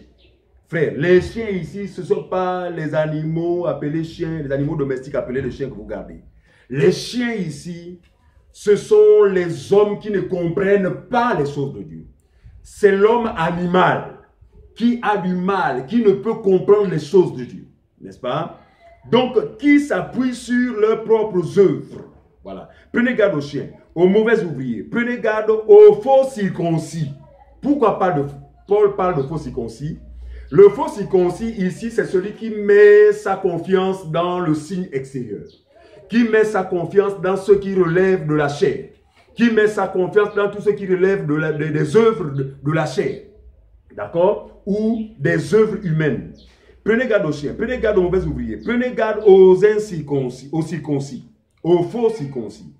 Frère, les chiens ici, ce ne sont pas les animaux appelés chiens, les animaux domestiques appelés les chiens que vous gardez. Les chiens ici, ce sont les hommes qui ne comprennent pas les choses de Dieu. C'est l'homme animal qui a du mal, qui ne peut comprendre les choses de Dieu. N'est-ce pas? Donc, qui s'appuie sur leurs propres œuvres. Voilà. Prenez garde aux chiens, aux mauvais ouvriers. Prenez garde aux faux circoncis. Pourquoi Paul parle de faux circoncis? Le faux circoncis ici, c'est celui qui met sa confiance dans le signe extérieur, qui met sa confiance dans ce qui relève de la chair, qui met sa confiance dans tout ce qui relève des œuvres de la chair, d'accord, ou des œuvres humaines. Prenez garde aux chiens, prenez garde aux mauvais ouvriers, prenez garde aux incirconcis, aux circoncis, aux faux circoncis.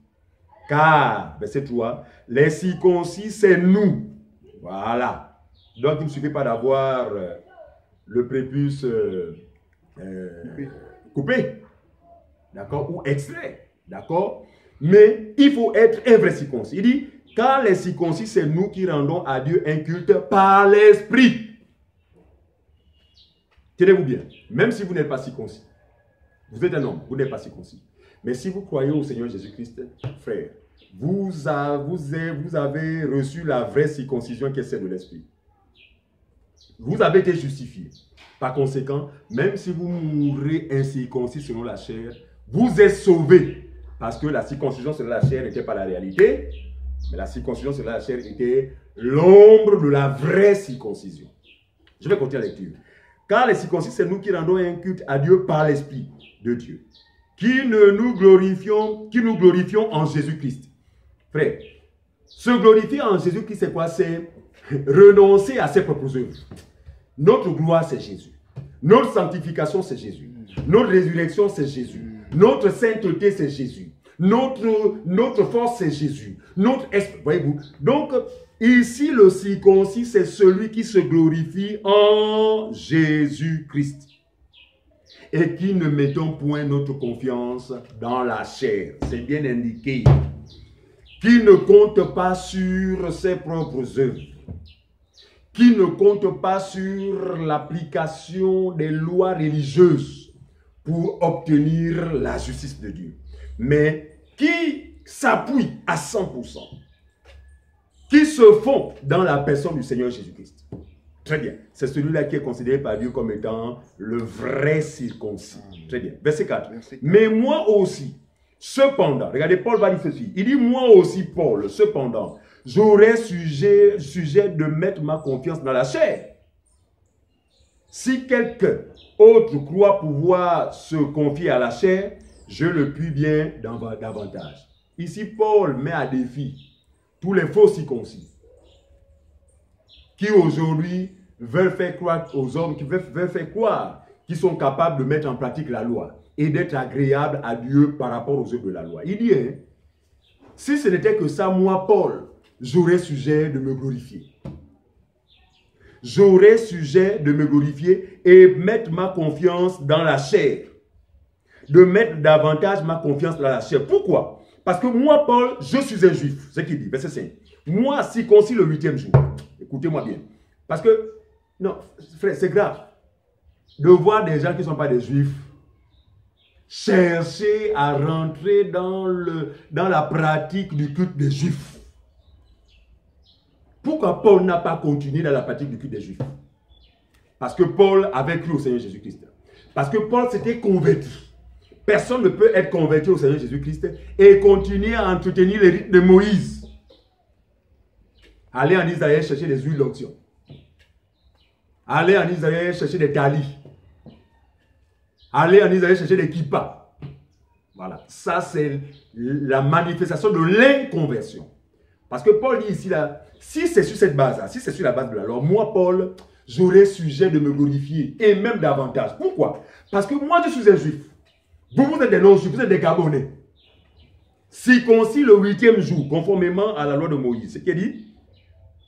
Car, verset 3, les circoncis, c'est nous. Voilà. Donc, il ne suffit pas d'avoir le prépuce coupé, d'accord, ou extrait, d'accord, mais il faut être un vrai circoncis. Il dit, car les circoncis, c'est nous qui rendons à Dieu un culte par l'esprit. Tenez-vous bien, même si vous n'êtes pas circoncis, vous êtes un homme, vous n'êtes pas circoncis, mais si vous croyez au Seigneur Jésus-Christ, frère, vous avez reçu la vraie circoncision qui est celle de l'esprit. Vous avez été justifié. Par conséquent, même si vous mourrez incirconcis selon la chair, vous êtes sauvé. Parce que la circoncision selon la chair n'était pas la réalité, mais la circoncision selon la chair était l'ombre de la vraie circoncision. Je vais continuer la lecture. Car les circoncis, c'est nous qui rendons un culte à Dieu par l'Esprit de Dieu, qui nous glorifions en Jésus-Christ. Frère, se glorifier en Jésus-Christ, c'est quoi? C'est renoncer à ses propres œuvres. Notre gloire, c'est Jésus. Notre sanctification, c'est Jésus. Notre résurrection, c'est Jésus. Notre sainteté, c'est Jésus. Notre force, c'est Jésus. Notre esprit, voyez-vous. Donc, ici, le circoncis, c'est celui qui se glorifie en Jésus-Christ. Et qui ne mettons point notre confiance dans la chair. C'est bien indiqué. Qui ne compte pas sur ses propres œuvres. Qui ne compte pas sur l'application des lois religieuses pour obtenir la justice de Dieu. Mais qui s'appuie à 100%. Qui se fond dans la personne du Seigneur Jésus-Christ. Très bien. C'est celui-là qui est considéré par Dieu comme étant le vrai circoncis. Très bien. Verset 4. Mais moi aussi, cependant, regardez, Paul va dire ceci. Il dit, moi aussi, Paul, cependant, j'aurais sujet de mettre ma confiance dans la chair. Si quelqu'un autre croit pouvoir se confier à la chair, je le puis bien davantage. Ici, Paul met à défi tous les faux circoncis qui aujourd'hui veulent faire croire aux hommes, qui veulent faire croire qu'ils sont capables de mettre en pratique la loi et d'être agréables à Dieu par rapport aux œuvres de la loi. Il dit, hein, si ce n'était que ça, moi, Paul, j'aurais sujet de me glorifier. J'aurais sujet de me glorifier et mettre ma confiance dans la chair. De mettre davantage ma confiance dans la chair. Pourquoi? Parce que moi, Paul, je suis un juif. C'est ce qu'il dit, verset 5. Moi, circoncis le 8e jour. Écoutez-moi bien. Parce que, non, frère, c'est grave de voir des gens qui ne sont pas des juifs chercher à rentrer dans la pratique du culte des juifs. Pourquoi Paul n'a pas continué dans la pratique du culte des juifs? Parce que Paul avait cru au Seigneur Jésus-Christ. Parce que Paul s'était converti. Personne ne peut être converti au Seigneur Jésus-Christ et continuer à entretenir les rites de Moïse. Aller en Israël chercher des huiles d'onction. Aller en Israël chercher des talis. Aller en Israël chercher des kippas. Voilà. Ça, c'est la manifestation de l'inconversion. Parce que Paul dit ici, là, si c'est sur cette base-là, si c'est sur la base de la loi, moi, Paul, j'aurais sujet de me glorifier. Et même davantage. Pourquoi? Parce que moi, je suis un juif. Vous êtes des non-juifs, vous êtes des Gabonais. Circoncis le 8e jour, conformément à la loi de Moïse. C'est ce qui est dit.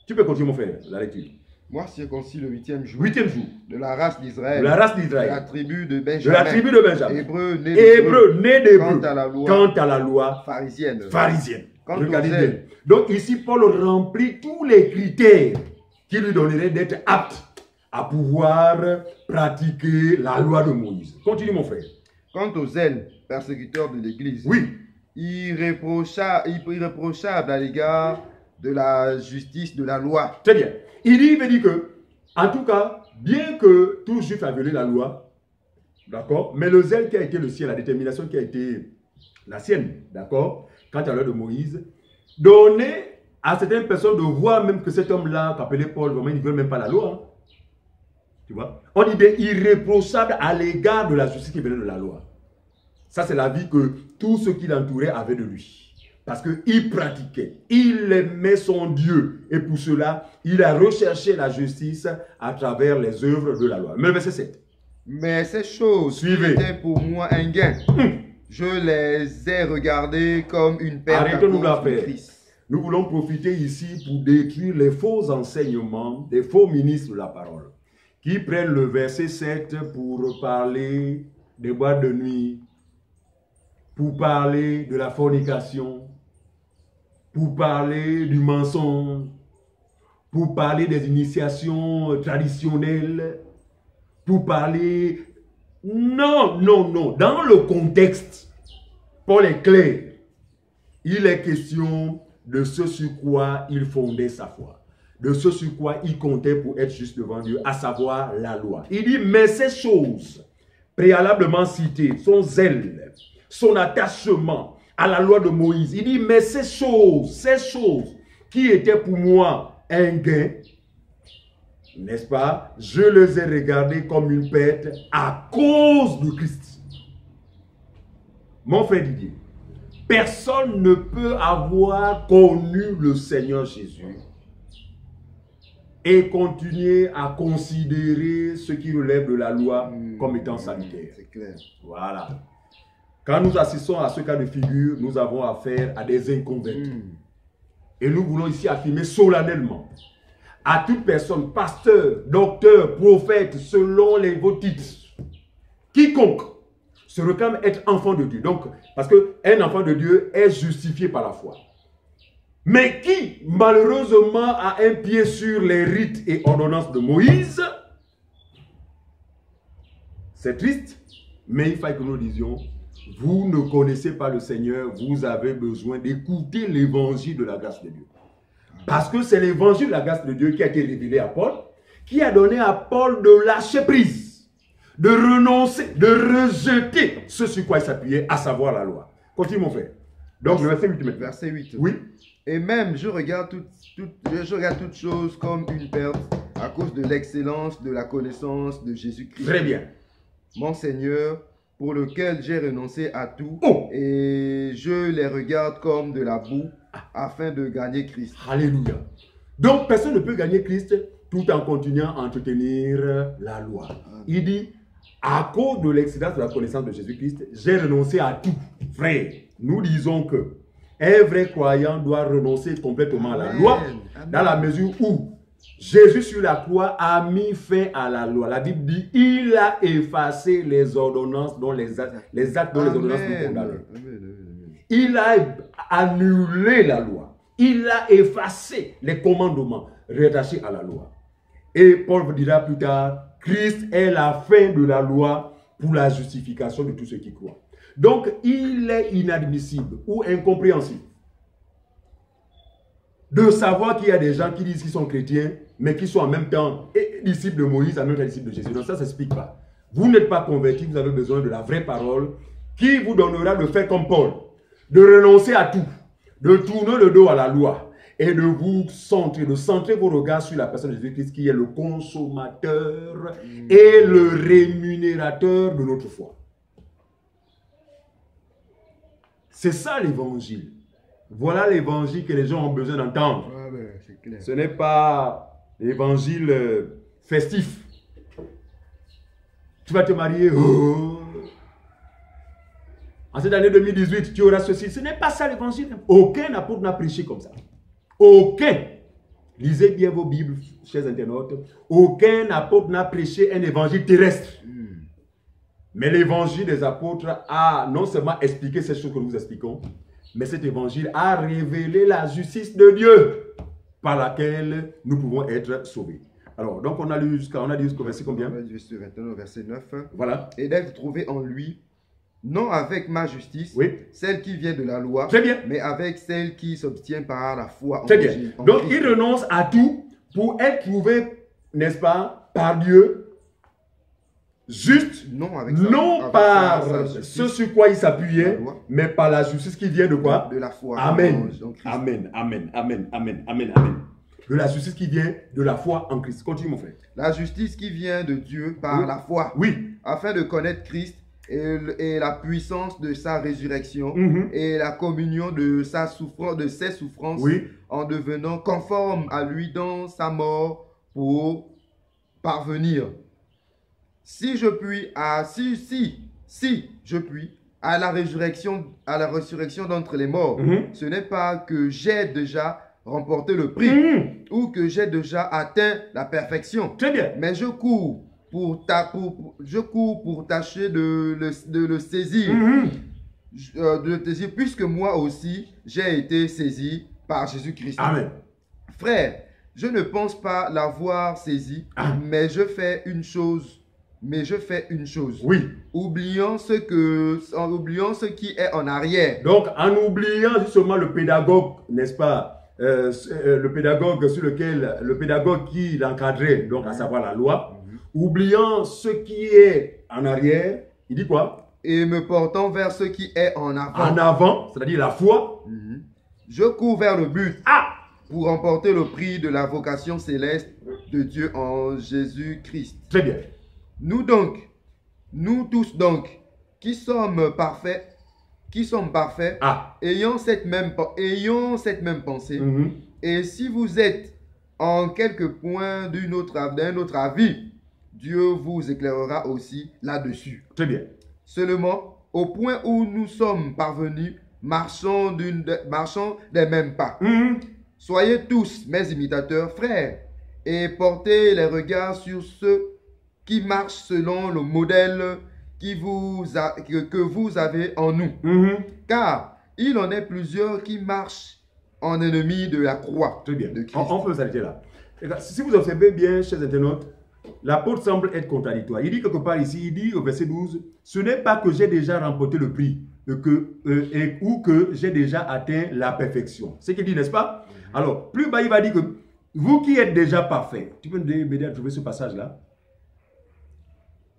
Tu peux continuer, mon frère, la lecture. Moi, circoncis le 8e jour. 8e jour. De la race d'Israël. De la race d'Israël. De la tribu de Benjamin. De la tribu de Benjamin. Hébreu, né d'Hébreu. Quant à la loi pharisienne. Regardez bien. Donc ici, Paul remplit tous les critères qui lui donneraient d'être apte à pouvoir pratiquer la loi de Moïse. Continue, mon frère. Quant aux zèles persécuteurs de l'Église, oui, irréprochable à l'égard de la justice de la loi. Très bien. Il veut dire que, en tout cas, bien que tout juif a violé la loi, d'accord, mais le zèle qui a été le sien, la détermination qui a été la sienne, d'accord, quant à l'heure de Moïse, donnait à certaines personnes de voir même que cet homme-là, qu'appelait Paul, vraiment, il ne veut même pas la loi. Hein. Tu vois? On dit bien irréprochable à l'égard de la justice qui venait de la loi. Ça, c'est la vie que tous ceux qui l'entouraient avaient de lui. Parce qu'il pratiquait, il aimait son Dieu. Et pour cela, il a recherché la justice à travers les œuvres de la loi. Mais le verset 7. Mais ces choses étaient pour moi un gain. Je les ai regardées comme une perte. Arrêtons-nous d'affaire. Nous voulons profiter ici pour détruire les faux enseignements des faux ministres de la parole, qui prennent le verset 7 pour parler des boîtes de nuit, pour parler de la fornication, pour parler du mensonge, pour parler des initiations traditionnelles, pour parler... Non, non, non. Dans le contexte, Paul est clair. Il est question de ce sur quoi il fondait sa foi, de ce sur quoi il comptait pour être juste devant Dieu, à savoir la loi. Il dit, mais ces choses préalablement citées, son zèle, son attachement à la loi de Moïse, il dit, mais ces choses qui étaient pour moi un gain, n'est-ce pas, je les ai regardées comme une perte à cause de Christ. Mon frère Didier, personne ne peut avoir connu le Seigneur Jésus et continuer à considérer ce qui relève de la loi comme étant salutaire. C'est clair. Voilà. Quand nous assistons à ce cas de figure, nous avons affaire à des inconvénients. Et nous voulons ici affirmer solennellement à toute personne, pasteur, docteur, prophète, selon vos titres, quiconque se réclame être enfant de Dieu. Donc, parce qu'un enfant de Dieu est justifié par la foi. Mais qui, malheureusement, a un pied sur les rites et ordonnances de Moïse, c'est triste, mais il faut que nous disions, vous ne connaissez pas le Seigneur, vous avez besoin d'écouter l'évangile de la grâce de Dieu. Parce que c'est l'évangile de la grâce de Dieu qui a été révélé à Paul, qui a donné à Paul de lâcher prise, de renoncer, de rejeter ce sur quoi il s'appuyait, à savoir la loi. Continue mon frère. Donc le verset 8 maintenant. Verset 8. Oui. Et même, je regarde toutes choses comme une perte à cause de l'excellence de la connaissance de Jésus-Christ. Très bien. Mon Seigneur, pour lequel j'ai renoncé à tout, Oh. et je les regarde comme de la boue, afin de gagner Christ. Alléluia. Donc, personne ne peut gagner Christ tout en continuant à entretenir la loi. Il dit, à cause de l'excellence de la connaissance de Jésus-Christ, j'ai renoncé à tout. Frère, nous disons que un vrai croyant doit renoncer complètement à la loi, dans la mesure où Jésus sur la croix a mis fin à la loi. La Bible dit, il a effacé les ordonnances dont les actes dont les ordonnances nous condamnent. Il a annulé la loi. Il a effacé les commandements rattachés à la loi. Et Paul vous dira plus tard, Christ est la fin de la loi pour la justification de tous ceux qui croient. Donc, il est inadmissible ou incompréhensible de savoir qu'il y a des gens qui disent qu'ils sont chrétiens, mais qui sont en même temps disciples de Moïse, en même temps disciples de Jésus. Donc ça ne s'explique pas. Vous n'êtes pas convertis, vous avez besoin de la vraie parole qui vous donnera de faire comme Paul, de renoncer à tout, de tourner le dos à la loi et de vous centrer, de centrer vos regards sur la personne de Jésus-Christ qui est le consommateur et le rémunérateur de notre foi. C'est ça l'évangile. Voilà l'évangile que les gens ont besoin d'entendre. Ce n'est pas l'évangile festif. Tu vas te marier. Oh. En cette année 2018, tu auras ceci. Ce n'est pas ça l'évangile. Aucun apôtre n'a prêché comme ça. Aucun. Lisez bien vos Bibles, chers internautes. Aucun apôtre n'a prêché un évangile terrestre. Mais l'évangile des apôtres a non seulement expliqué ces choses que nous expliquons, mais cet évangile a révélé la justice de Dieu par laquelle nous pouvons être sauvés. Alors, donc on a lu jusqu'au verset combien? On a lu jusqu'au verset 9. Voilà. Et d'être trouvé en lui, non avec ma justice, oui, celle qui vient de la loi, très bien, mais avec celle qui s'obtient par la foi en très bien. Jésus. Donc, il renonce à tout pour être trouvé, n'est-ce pas, par Dieu, juste, non par ce sur quoi il s'appuyait, mais par la justice qui vient de quoi? De la foi. Amen. Amen. Amen. Amen. Amen. Amen. Amen. De la justice qui vient de la foi en Christ. Continue mon frère. La justice qui vient de Dieu par la foi. Oui. Afin de connaître Christ et la puissance de sa résurrection et la communion de ses souffrances, oui, en devenant conforme à lui dans sa mort pour parvenir. Si je puis à la résurrection d'entre les morts, ce n'est pas que j'ai déjà remporté le prix ou que j'ai déjà atteint la perfection. Très bien. Mais je cours pour tâcher de le saisir, puisque moi aussi j'ai été saisi par Jésus-Christ. Amen. Frère, je ne pense pas l'avoir saisi, mais je fais une chose. Oui. Oubliant ce qui est en arrière. Donc, en oubliant justement le pédagogue, n'est-ce pas, le pédagogue qui l'encadrait, donc à savoir la loi, oubliant ce qui est en arrière, il dit quoi? Et me portant vers ce qui est en avant. En avant, c'est-à-dire la foi. Je cours vers le but. Pour remporter le prix de la vocation céleste de Dieu en Jésus-Christ. Très bien. Nous tous donc, qui sommes parfaits, ayons cette même pensée. Et si vous êtes en quelques points d'un autre avis, Dieu vous éclairera aussi là-dessus. Très bien. Seulement, au point où nous sommes parvenus, marchons des mêmes pas. Soyez tous mes imitateurs, frères, et portez les regards sur ceux qui marchent selon le modèle que vous avez en nous. Car il en est plusieurs qui marchent en ennemis de la croix. Très bien. De Christ. On peut s'arrêter là. Si vous observez bien, chers internautes, l'apôtre semble être contradictoire. Il dit quelque part ici, il dit au verset 12, « Ce n'est pas que j'ai déjà remporté le prix ou que j'ai déjà atteint la perfection. » C'est ce qu'il dit, n'est-ce pas? Alors, plus bas, il va dire que vous qui êtes déjà parfaits, tu peux m'aider à trouver ce passage-là?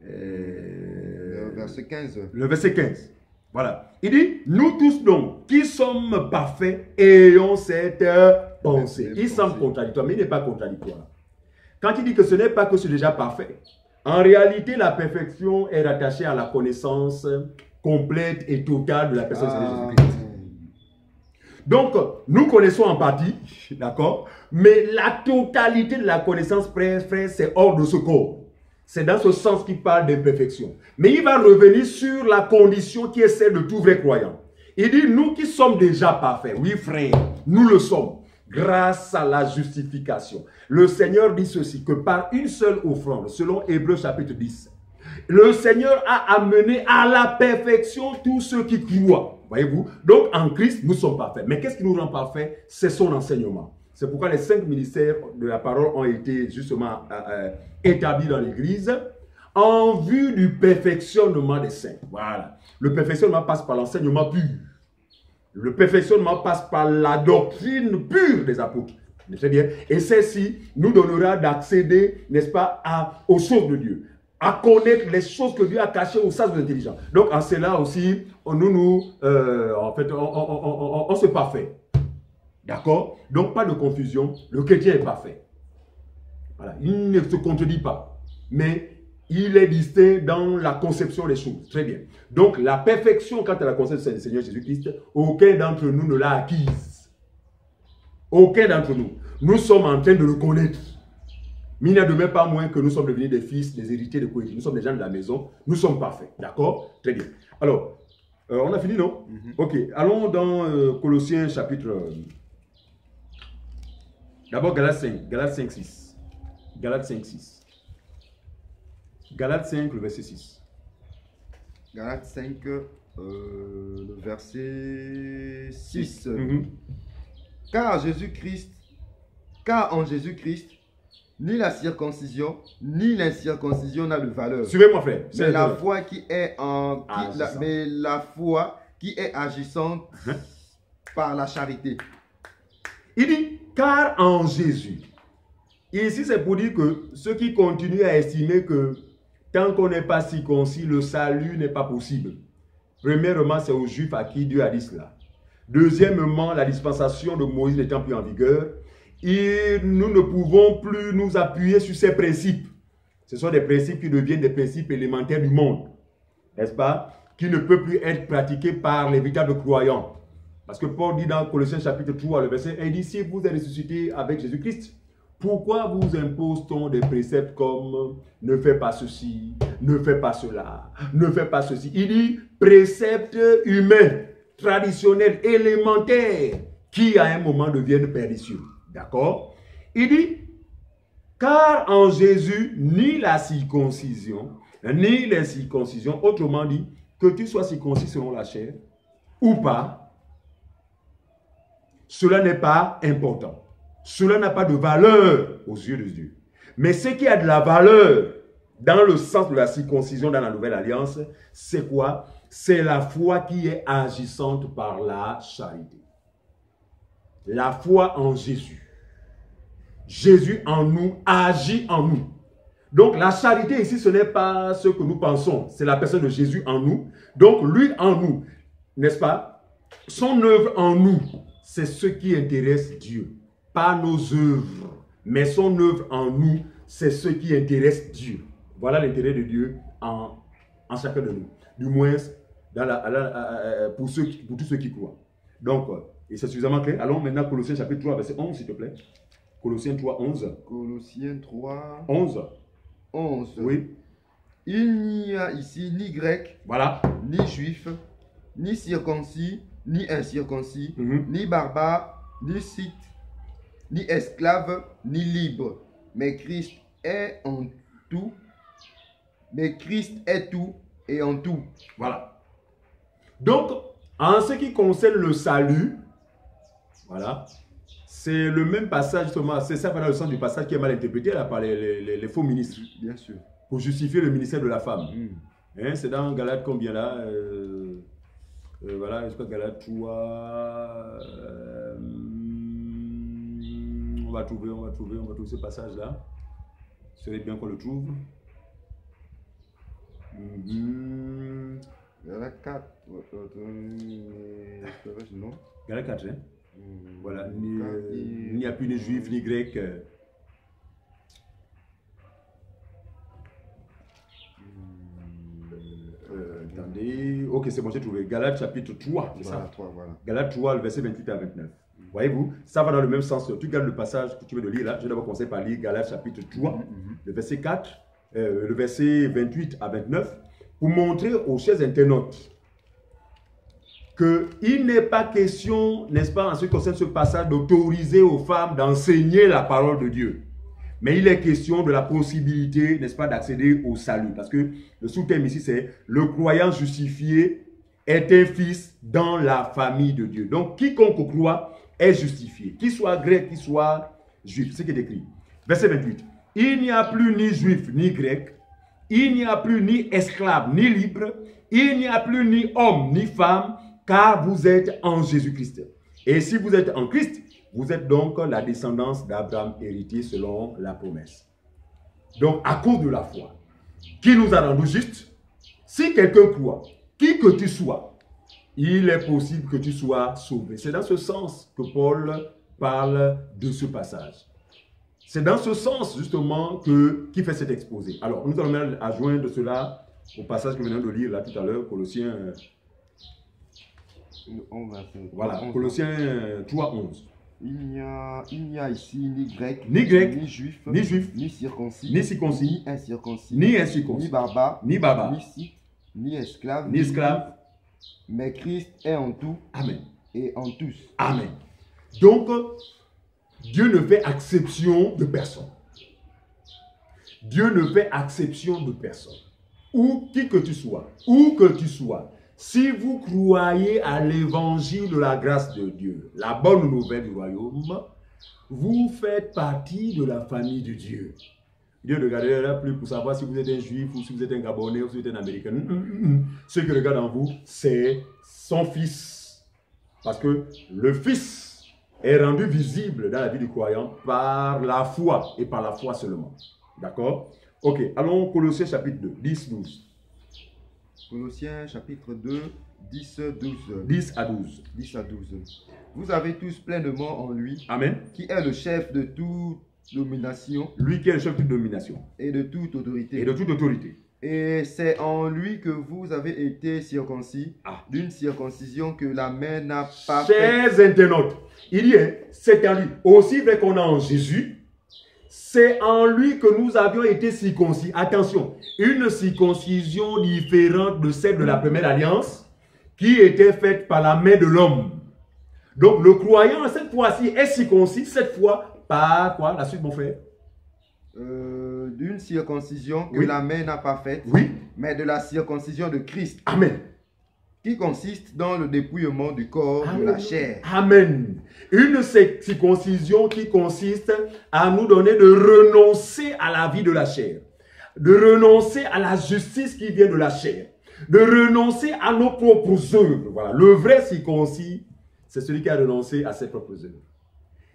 Le verset 15. Le verset 15. Voilà. Il dit, nous tous donc, qui sommes parfaits, ayons cette pensée. Il semble contradictoire, mais il n'est pas contradictoire. Quand il dit que ce n'est pas que c'est déjà parfait, en réalité, la perfection est rattachée à la connaissance complète et totale de la personne de Jésus-Christ. Donc, nous connaissons en partie, d'accord, mais la totalité de la connaissance, frère, c'est hors de ce corps. C'est dans ce sens qu'il parle d'imperfection. Mais il va revenir sur la condition qui est celle de tout vrai croyant. Il dit, nous qui sommes déjà parfaits, oui frère, nous le sommes, grâce à la justification. Le Seigneur dit ceci, que par une seule offrande, selon Hébreux chapitre 10, le Seigneur a amené à la perfection tous ceux qui croient. Voyez-vous? Donc en Christ, nous sommes parfaits. Mais qu'est-ce qui nous rend parfaits? C'est son enseignement. C'est pourquoi les 5 ministères de la parole ont été justement établis dans l'Église en vue du perfectionnement des saints. Voilà. Le perfectionnement passe par l'enseignement pur. Le perfectionnement passe par la doctrine pure des apôtres. Très bien. Et celle-ci nous donnera d'accéder, n'est-ce pas, aux choses de Dieu, à connaître les choses que Dieu a cachées aux sages intelligents. Donc en cela aussi, on se parfait. D'accord? Donc pas de confusion, le chrétien est parfait. Voilà. Il ne se contredit pas, mais il est distinct dans la conception des choses. Très bien. Donc la perfection quant à la conception du Seigneur Jésus-Christ, aucun d'entre nous ne l'a acquise. Aucun d'entre nous. Nous sommes en train de le connaître. Mais il n'y a de même pas moins que nous sommes devenus des fils, des héritiers de cohésion. Nous sommes des gens de la maison. Nous sommes parfaits. D'accord? Très bien. Alors, on a fini, non? Ok. Allons dans Colossiens chapitre... D'abord Galates 5. Galates 5, 6. Galates 5, 6. Galates 5, le verset 6. Galates 5, le verset 6. Car en Jésus-Christ, ni la circoncision, ni l'incirconcision n'a de valeur. Suivez-moi, frère. Mais la foi qui est agissante par la charité. Il dit, car en Jésus. Ici, c'est pour dire que ceux qui continuent à estimer que tant qu'on n'est pas circoncis, le salut n'est pas possible. Premièrement, c'est aux Juifs à qui Dieu a dit cela. Deuxièmement, la dispensation de Moïse n'étant plus en vigueur, nous ne pouvons plus nous appuyer sur ces principes. Ce sont des principes qui deviennent des principes élémentaires du monde, n'est-ce pas? Qui ne peuvent plus être pratiqués par les véritables croyants. Parce que Paul dit dans Colossiens chapitre 3, le verset 1, il dit, si vous êtes ressuscité avec Jésus-Christ, pourquoi vous impose-t-on des préceptes comme ne fais pas ceci, ne fais pas cela, ne fais pas ceci? Il dit préceptes humains, traditionnels, élémentaires, qui à un moment deviennent pernicieux. D'accord? Il dit, car en Jésus, ni la circoncision, ni l'incirconcision, autrement dit, que tu sois circoncis selon la chair ou pas, cela n'est pas important. Cela n'a pas de valeur aux yeux de Dieu. Mais ce qui a de la valeur dans le sens de la circoncision dans la nouvelle alliance, c'est quoi? C'est la foi qui est agissante par la charité. La foi en Jésus. Jésus en nous agit en nous. Donc la charité ici, ce n'est pas ce que nous pensons. C'est la personne de Jésus en nous. Donc lui en nous, n'est-ce pas? Son œuvre en nous, c'est ce qui intéresse Dieu. Pas nos œuvres, mais son œuvre en nous, c'est ce qui intéresse Dieu. Voilà l'intérêt de Dieu en chacun de nous. Du moins, pour tous ceux qui croient. Donc, et c'est suffisamment clair. Allons maintenant Colossiens chapitre 3, verset 11, s'il te plaît. Colossiens 3, 11. Colossiens 3, 11. 11. Oui. Il n'y a ici ni grec, Voilà. ni juif, ni circoncis, ni incirconcis, ni barbare, ni scythe, ni esclave, ni libre. Mais Christ est en tout. Mais Christ est tout et en tout. Voilà. Donc, en ce qui concerne le salut, voilà, c'est le même passage, justement, c'est ça dans le sens du passage qui est mal interprété là, par les faux ministres. Bien sûr. Pour justifier le ministère de la femme. Hein, c'est dans Galates combien là voilà, je crois Galates 3. On va trouver ce passage là. Ce serait bien qu'on le trouve. Galates 4. Non. Galates 4, hein? Voilà, il n'y a plus ni juif ni grec. Attendez, ok, c'est bon, j'ai trouvé. Galates chapitre 3, c'est ça? 3, voilà. Galates 3, le verset 28 à 29. Voyez-vous, ça va dans le même sens. Tu gardes le passage que tu veux de lire là. Je vais d'abord commencer par lire Galates chapitre 3, le verset 4, le verset 28 à 29, pour montrer aux chers internautes qu'il n'est pas question, n'est-ce pas, en ce qui concerne ce passage, d'autoriser aux femmes d'enseigner la parole de Dieu. Mais il est question de la possibilité, n'est-ce pas, d'accéder au salut. Parce que le sous-thème ici, c'est le croyant justifié est un fils dans la famille de Dieu. Donc, quiconque croit est justifié. Qu'il soit grec, qu'il soit juif. C'est ce qui est écrit. Verset 28. Il n'y a plus ni juif, ni grec. Il n'y a plus ni esclave, ni libre. Il n'y a plus ni homme, ni femme, car vous êtes en Jésus-Christ. Et si vous êtes en Christ, vous êtes donc la descendance d'Abraham, héritier selon la promesse. Donc, à cause de la foi, qui nous a rendus justes, si quelqu'un croit, qui que tu sois, il est possible que tu sois sauvé. C'est dans ce sens que Paul parle de ce passage. C'est dans ce sens, justement, qu'il fait cet exposé. Alors, nous allons adjoindre cela au passage que nous venons de lire là tout à l'heure, Colossiens. Voilà, Colossiens 3, 11. Il n'y a ici ni grec, ni juif, ni circoncis, ni incirconcis, ni barbare, ni scythe, ni esclave, mais Christ est en tout. Amen. Et en tous. Amen. Donc, Dieu ne fait exception de personne. Dieu ne fait exception de personne. Où que tu sois, si vous croyez à l'évangile de la grâce de Dieu, la bonne nouvelle du royaume, vous faites partie de la famille de Dieu. Dieu ne regardera plus pour savoir si vous êtes un juif ou si vous êtes un Gabonais ou si vous êtes un Américain. Ce qu'il regarde en vous, c'est son fils. Parce que le fils est rendu visible dans la vie du croyant par la foi et par la foi seulement. D'accord? Ok, allons Colossiens chapitre 2, 10, 12. Colossiens chapitre 2, 10, 12. 10 à 12. 10 à 12. Vous avez tous pleinement en lui. Amen. Qui est le chef de toute domination. Lui qui est le chef de toute domination. Et de toute autorité. Et de toute autorité. Et c'est en lui que vous avez été circoncis, d'une circoncision que la main n'a pas faite. Chers internautes, il y est, c'est en lui. Aussi vrai qu'on a en Jésus, c'est en lui que nous avions été circoncis. Attention, une circoncision différente de celle de la première alliance qui était faite par la main de l'homme. Donc le croyant, cette fois-ci, est circoncis, cette fois, par quoi? La suite, mon frère? D'une circoncision que la main n'a pas faite, mais de la circoncision de Christ. Amen. Qui consiste dans le dépouillement du corps de la chair. Amen. Une circoncision qui consiste à nous donner de renoncer à la vie de la chair, de renoncer à la justice qui vient de la chair, de renoncer à nos propres œuvres. Voilà. Le vrai circoncis, c'est celui qui a renoncé à ses propres œuvres.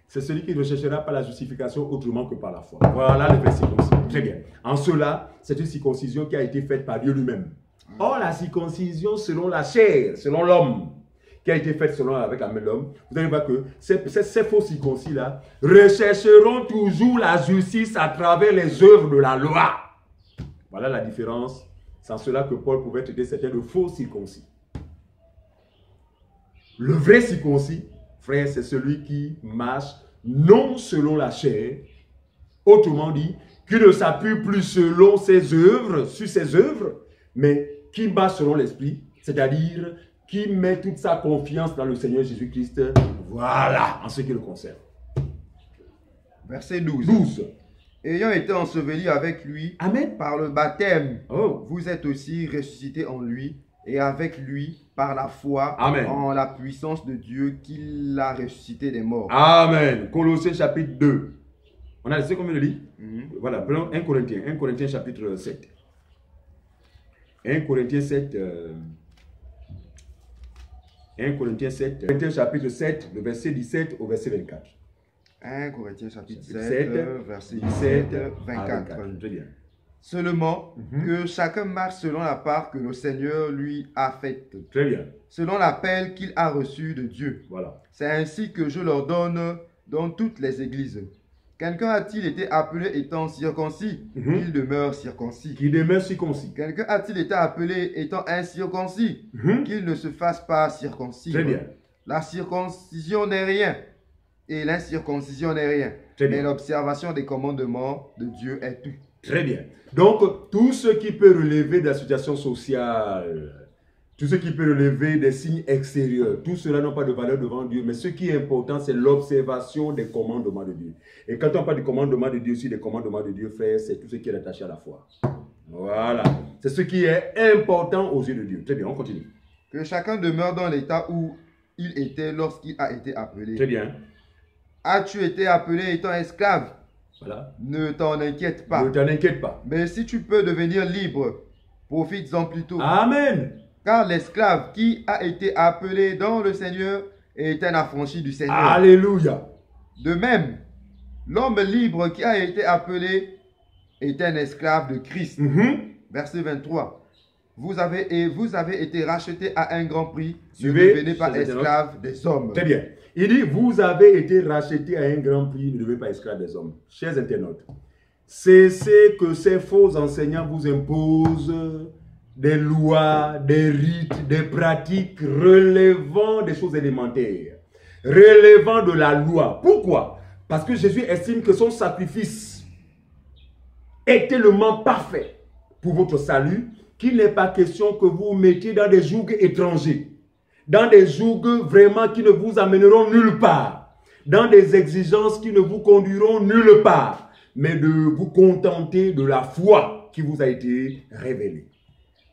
C'est celui qui ne cherchera pas la justification autrement que par la foi. Voilà le vrai circoncis. Très bien. En cela, c'est une circoncision qui a été faite par Dieu lui-même. Or, la circoncision selon la chair, selon l'homme, qui a été faite selon avec la main de l'homme, vous allez voir que ces faux circoncis-là rechercheront toujours la justice à travers les œuvres de la loi. Voilà la différence. C'est en cela que Paul pouvait traiter certains de faux circoncis. Le vrai circoncis, frère, c'est celui qui marche non selon la chair, autrement dit, qui ne s'appuie plus selon ses œuvres, sur ses œuvres, mais qui bat selon l'esprit, c'est-à-dire qui met toute sa confiance dans le Seigneur Jésus-Christ, voilà, en ce qui le concerne. Verset 12. 12. Ayant été enseveli avec lui, Amen. par le baptême, Oh. vous êtes aussi ressuscités en lui, et avec lui, par la foi, Amen. en la puissance de Dieu qui l'a ressuscité des morts. Amen. Colossiens chapitre 2. On a laissé combien de livres? Voilà, prenons 1 Corinthiens chapitre 7. 1 Corinthiens 7. 1 Corinthiens 7. Corinthiens chapitre 7, le verset 17 au verset 24. 1 Corinthiens chapitre 7, 7, verset 17 24. Très bien. Seulement que chacun marche selon la part que le Seigneur lui a faite, Très bien. selon l'appel qu'il a reçu de Dieu. Voilà. C'est ainsi que je l'ordonne dans toutes les églises. Quelqu'un a-t-il été appelé étant circoncis, qu'il demeure circoncis. Qui demeure circoncis. Quelqu'un a-t-il été appelé étant incirconcis, qu'il ne se fasse pas circoncis. Très bien. La circoncision n'est rien, et l'incirconcision n'est rien. Très bien. Mais l'observation des commandements de Dieu est tout. Très bien. Donc, tout ce qui peut relever de la situation sociale, tout ce qui peut relever des signes extérieurs, tout cela n'a pas de valeur devant Dieu. Mais ce qui est important, c'est l'observation des commandements de Dieu. Et quand on parle du commandement de Dieu, aussi des commandements de Dieu, frère, c'est tout ce qui est attaché à la foi. Voilà. C'est ce qui est important aux yeux de Dieu. Très bien, on continue. Que chacun demeure dans l'état où il était lorsqu'il a été appelé. Très bien. As-tu été appelé étant esclave? Voilà. Ne t'en inquiète pas. Ne t'en inquiète pas. Mais si tu peux devenir libre, profites-en plutôt. Amen. Car l'esclave qui a été appelé dans le Seigneur est un affranchi du Seigneur. Alléluia. De même, l'homme libre qui a été appelé est un esclave de Christ. Verset 23. Vous avez été rachetés à un grand prix. Ne devenez pas esclaves des hommes. Très bien. Il dit, vous avez été rachetés à un grand prix, ne devenez pas esclaves des hommes. Chers internautes, cessez que ces faux enseignants vous imposent des lois, des rites, des pratiques relevant des choses élémentaires, relevant de la loi. Pourquoi? Parce que Jésus estime que son sacrifice est tellement parfait pour votre salut qu'il n'est pas question que vous vous mettiez dans des jougs étrangers, dans des jougs vraiment qui ne vous amèneront nulle part, dans des exigences qui ne vous conduiront nulle part, mais de vous contenter de la foi qui vous a été révélée.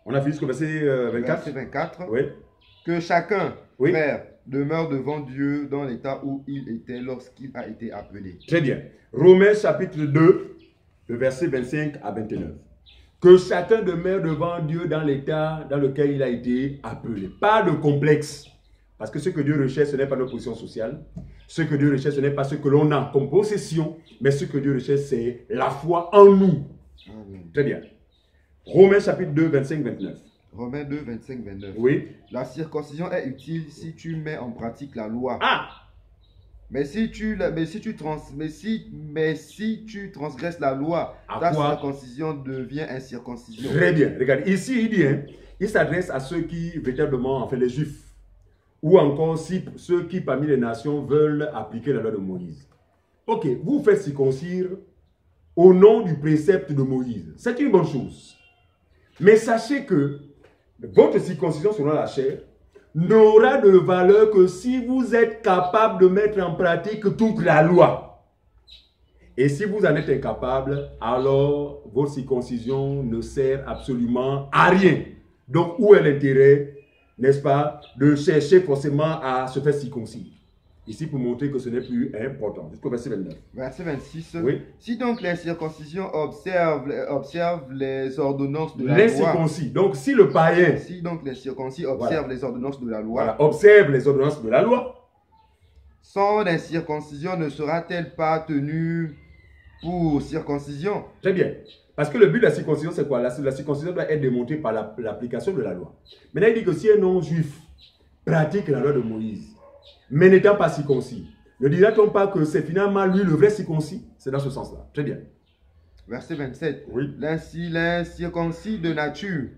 On a fini jusqu'au verset 24. Verset 24. Oui. Que chacun, Oui. frère, demeure devant Dieu dans l'état où il était lorsqu'il a été appelé. Très bien. Romains chapitre 2, le verset 25 à 29. Que chacun demeure devant Dieu dans l'état dans lequel il a été appelé. Pas de complexe. Parce que ce que Dieu recherche, ce n'est pas notre position sociale. Ce que Dieu recherche, ce n'est pas ce que l'on a comme possession. Mais ce que Dieu recherche, c'est la foi en nous. Amen. Très bien. Romains chapitre 2, 25-29. Romains 2, 25, 29. Oui. La circoncision est utile si tu mets en pratique la loi. Ah! Mais si tu transgresses la loi, À ta quoi? circoncision devient incirconcision. Très bien. Regarde, ici, il dit, il s'adresse à ceux qui, véritablement, enfin les Juifs, ou encore ceux qui, parmi les nations, veulent appliquer la loi de Moïse. Ok, vous faites circoncire au nom du précepte de Moïse. C'est une bonne chose. Mais sachez que votre circoncision selon la chair n'aura de valeur que si vous êtes capable de mettre en pratique toute la loi. Et si vous en êtes incapable, alors votre circoncision ne sert absolument à rien. Donc, où est l'intérêt, n'est-ce pas, de chercher forcément à se faire circoncire? Ici, pour montrer que ce n'est plus important. Jusqu'au verset 29. Verset 26. Oui. Si donc les circoncisions observent les ordonnances de la Les loi. circoncis. Donc, si le païen Si donc les circoncis observent les ordonnances de la loi. voilà, observe les ordonnances de la loi, Son incirconcision ne sera-t-elle pas tenue pour circoncision? très bien. Parce que le but de la circoncision, c'est quoi? La circoncision doit être démontrée par l'application de la loi. Maintenant, il dit que si un non-juif pratique la loi de Moïse, mais n'étant pas circoncis, ne dira-t-on pas que c'est finalement lui le vrai circoncis? C'est dans ce sens-là. Très bien. Verset 27. Oui. L'incirconcis de nature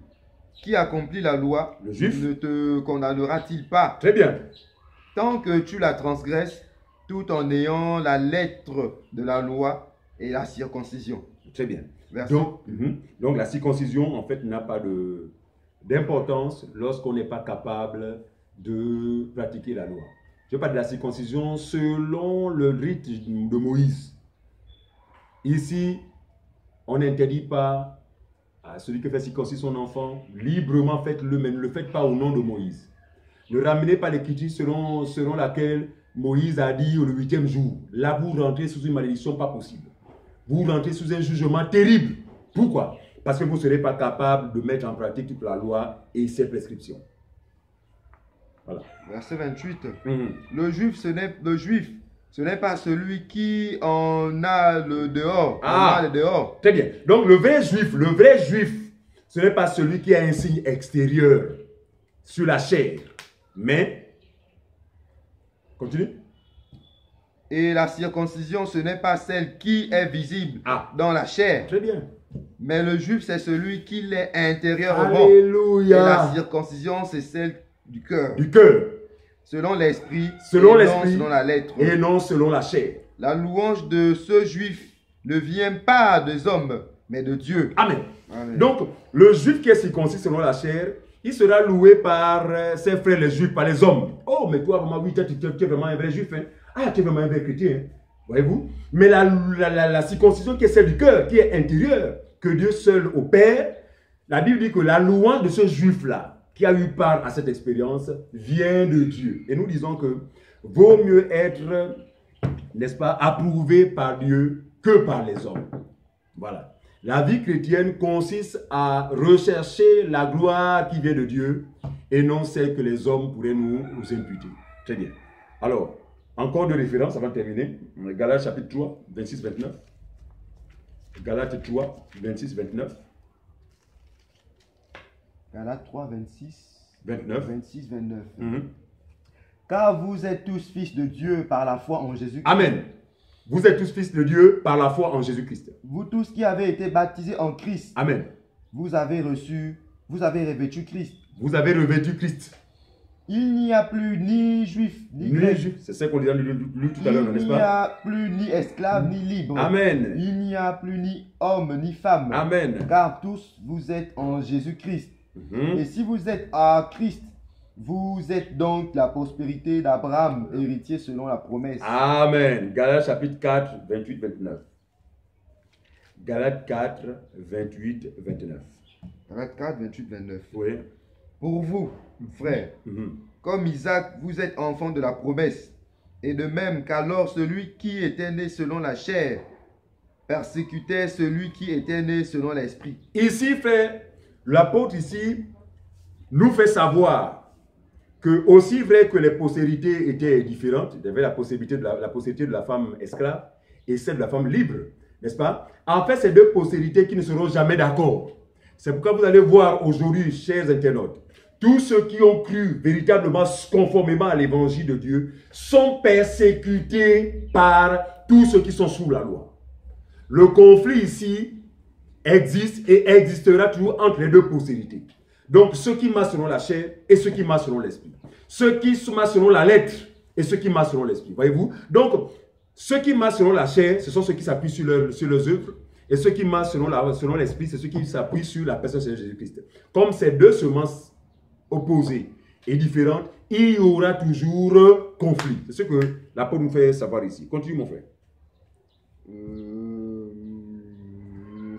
qui accomplit la loi, Le juif. ne te condamnera-t-il pas? Très bien. Tant que tu la transgresses, tout en ayant la lettre de la loi et la circoncision. Très bien. Verset. Donc la circoncision, en fait, n'a pas d'importance lorsqu'on n'est pas capable de pratiquer la loi. Je parle de la circoncision selon le rite de Moïse. Ici, on n'interdit pas à celui qui fait circoncire son enfant, librement faites-le, mais ne le faites pas au nom de Moïse. Ne ramenez pas l'écriture selon laquelle Moïse a dit le 8e jour. Là, vous rentrez sous une malédiction pas possible. Vous rentrez sous un jugement terrible. Pourquoi? Parce que vous ne serez pas capable de mettre en pratique toute la loi et ses prescriptions. Voilà. Verset 28. Le juif, ce n'est pas celui qui en a le dehors. Ah, le dehors. Très bien. Donc le vrai juif, ce n'est pas celui qui a un signe extérieur sur la chair. Mais, continue. Et la circoncision, ce n'est pas celle qui est visible dans la chair. Très bien. Mais le juif, c'est celui qui l'est intérieurement. Alléluia. Et la circoncision, c'est celle du cœur. Du cœur. Selon l'esprit. Selon l'esprit. Selon la lettre. Et non selon la chair. La louange de ce juif ne vient pas des hommes, mais de Dieu. Amen. Amen. Donc, le juif qui est circoncis selon la chair, il sera loué par ses frères les juifs, par les hommes. Oh, mais toi, vraiment, oui, tu es vraiment un vrai juif. Hein? Ah, tu es vraiment un vrai chrétien. Hein? Voyez-vous? Mais la circoncision qui est celle du cœur, qui est intérieure, que Dieu seul opère, la Bible dit que la louange de ce juif-là, qui a eu part à cette expérience, vient de Dieu. Et nous disons que vaut mieux être, n'est-ce pas, approuvé par Dieu que par les hommes. Voilà. La vie chrétienne consiste à rechercher la gloire qui vient de Dieu et non celle que les hommes pourraient nous imputer. Très bien. Alors, encore de références avant de terminer. Galates chapitre 3, 26-29. Galates 3, 26-29. Galates 3, 29. 26-29. Car vous êtes tous fils de Dieu par la foi en Jésus-Christ. Amen. Vous êtes tous fils de Dieu par la foi en Jésus-Christ. Vous tous qui avez été baptisés en Christ. Amen. Vous avez revêtu Christ. Vous avez revêtu Christ. Il n'y a plus ni juif, ni grec. C'est ça qu'on a lu tout à l'heure, n'est-ce pas? Il n'y a plus ni esclave, ni libre. Amen. Il n'y a plus ni homme, ni femme. Amen. Car tous vous êtes en Jésus-Christ. Et si vous êtes à Christ, vous êtes donc la prospérité d'Abraham, héritier selon la promesse. Amen. Galates chapitre 4, 28-29. Galates 4, 28-29. Galates 4, 28-29. Oui. Pour vous, frères, comme Isaac, vous êtes enfants de la promesse. Et de même qu'alors celui qui était né selon la chair persécutait celui qui était né selon l'esprit. Ici, frère, l'apôtre ici nous fait savoir que aussi vrai que les postérités étaient différentes, il y avait la postérité de la femme esclave et celle de la femme libre, n'est-ce pas? En fait, c'est deux postérités qui ne seront jamais d'accord. C'est pourquoi vous allez voir aujourd'hui, chers internautes, tous ceux qui ont cru véritablement conformément à l'évangile de Dieu sont persécutés par tous ceux qui sont sous la loi. Le conflit ici existe et existera toujours entre les deux postérités. Donc, ceux qui marchent selon la chair et ceux qui marchent selon l'esprit. Ceux qui marchent selon la lettre et ceux qui marchent selon l'esprit. Voyez-vous? Donc, ceux qui marchent selon la chair, ce sont ceux qui s'appuient sur leurs œuvres. Et ceux qui marchent selon l'esprit, c'est ceux qui s'appuient sur la personne de Jésus-Christ. Comme ces deux semences opposées et différentes, il y aura toujours conflit. C'est ce que l'apôtre nous fait savoir ici. Continue, mon frère.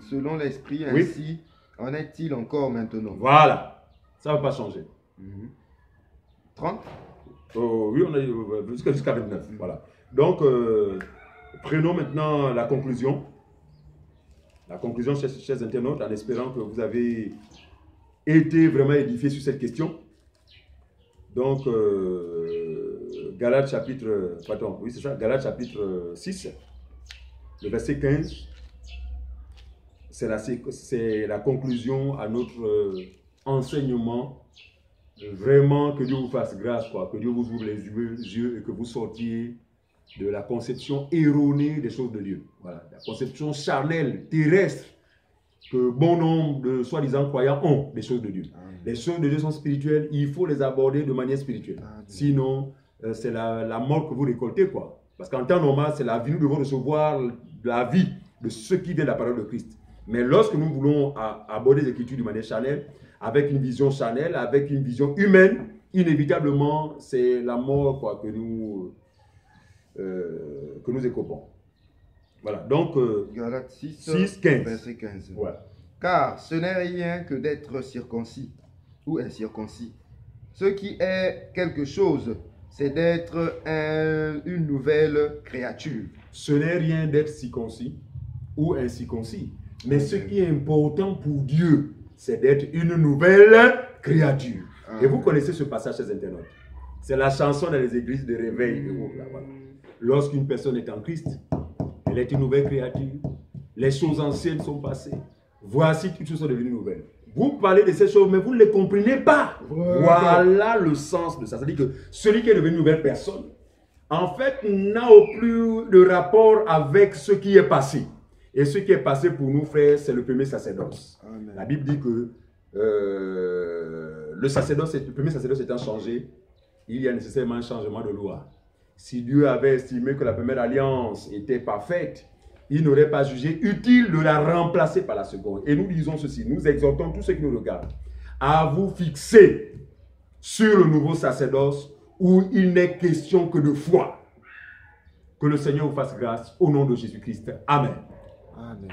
Selon l'esprit, ainsi, en est-il encore maintenant? Voilà. Ça ne va pas changer. 30? Oui, on a jusqu'à 29. Voilà. Donc, prenons maintenant la conclusion. La conclusion, chers internautes, en espérant que vous avez été vraiment édifiés sur cette question. Donc, Galates chapitre, oui c'est ça, Galates chapitre 6, le verset 15, c'est la conclusion à notre enseignement. Vraiment, que Dieu vous fasse grâce, quoi, que Dieu vous ouvre les yeux et que vous sortiez de la conception erronée des choses de Dieu. Voilà, la conception charnelle, terrestre, que bon nombre de soi-disant croyants ont des choses de Dieu. Amen. Les choses de Dieu sont spirituelles, il faut les aborder de manière spirituelle. Amen. Sinon, c'est la mort que vous récoltez, quoi. Parce qu'en temps normal, c'est la vie, nous devons recevoir la vie de ceux qui viennent de la parole de Christ. Mais lorsque nous voulons aborder les Écritures de manière charnelle, avec une vision charnelle, avec une vision humaine, inévitablement, c'est la mort quoi, que nous écopons. Voilà, donc, Galates 6, 15. verset 15. Ouais. Car ce n'est rien que d'être circoncis ou incirconcis. Ce qui est quelque chose, c'est d'être une nouvelle créature. Ce n'est rien d'être circoncis ou incirconcis. Mais ce qui est important pour Dieu, c'est d'être une nouvelle créature. Et vous connaissez ce passage, chers internautes. C'est la chanson dans les églises de réveil. Voilà. Lorsqu'une personne est en Christ, elle est une nouvelle créature. Les choses anciennes sont passées. Voici toutes choses sont devenues nouvelles. Vous parlez de ces choses, mais vous ne les comprenez pas. Voilà le sens de ça. C'est-à-dire que celui qui est devenu une nouvelle personne, en fait, n'a au plus de rapport avec ce qui est passé. Et ce qui est passé pour nous, frères, c'est le premier sacerdoce. Amen. La Bible dit que le premier sacerdoce étant changé, il y a nécessairement un changement de loi. Si Dieu avait estimé que la première alliance était parfaite, il n'aurait pas jugé utile de la remplacer par la seconde. Et nous disons ceci, nous exhortons tous ceux qui nous regardent à vous fixer sur le nouveau sacerdoce où il n'est question que de foi. Que le Seigneur vous fasse grâce au nom de Jésus-Christ. Amen. Amen.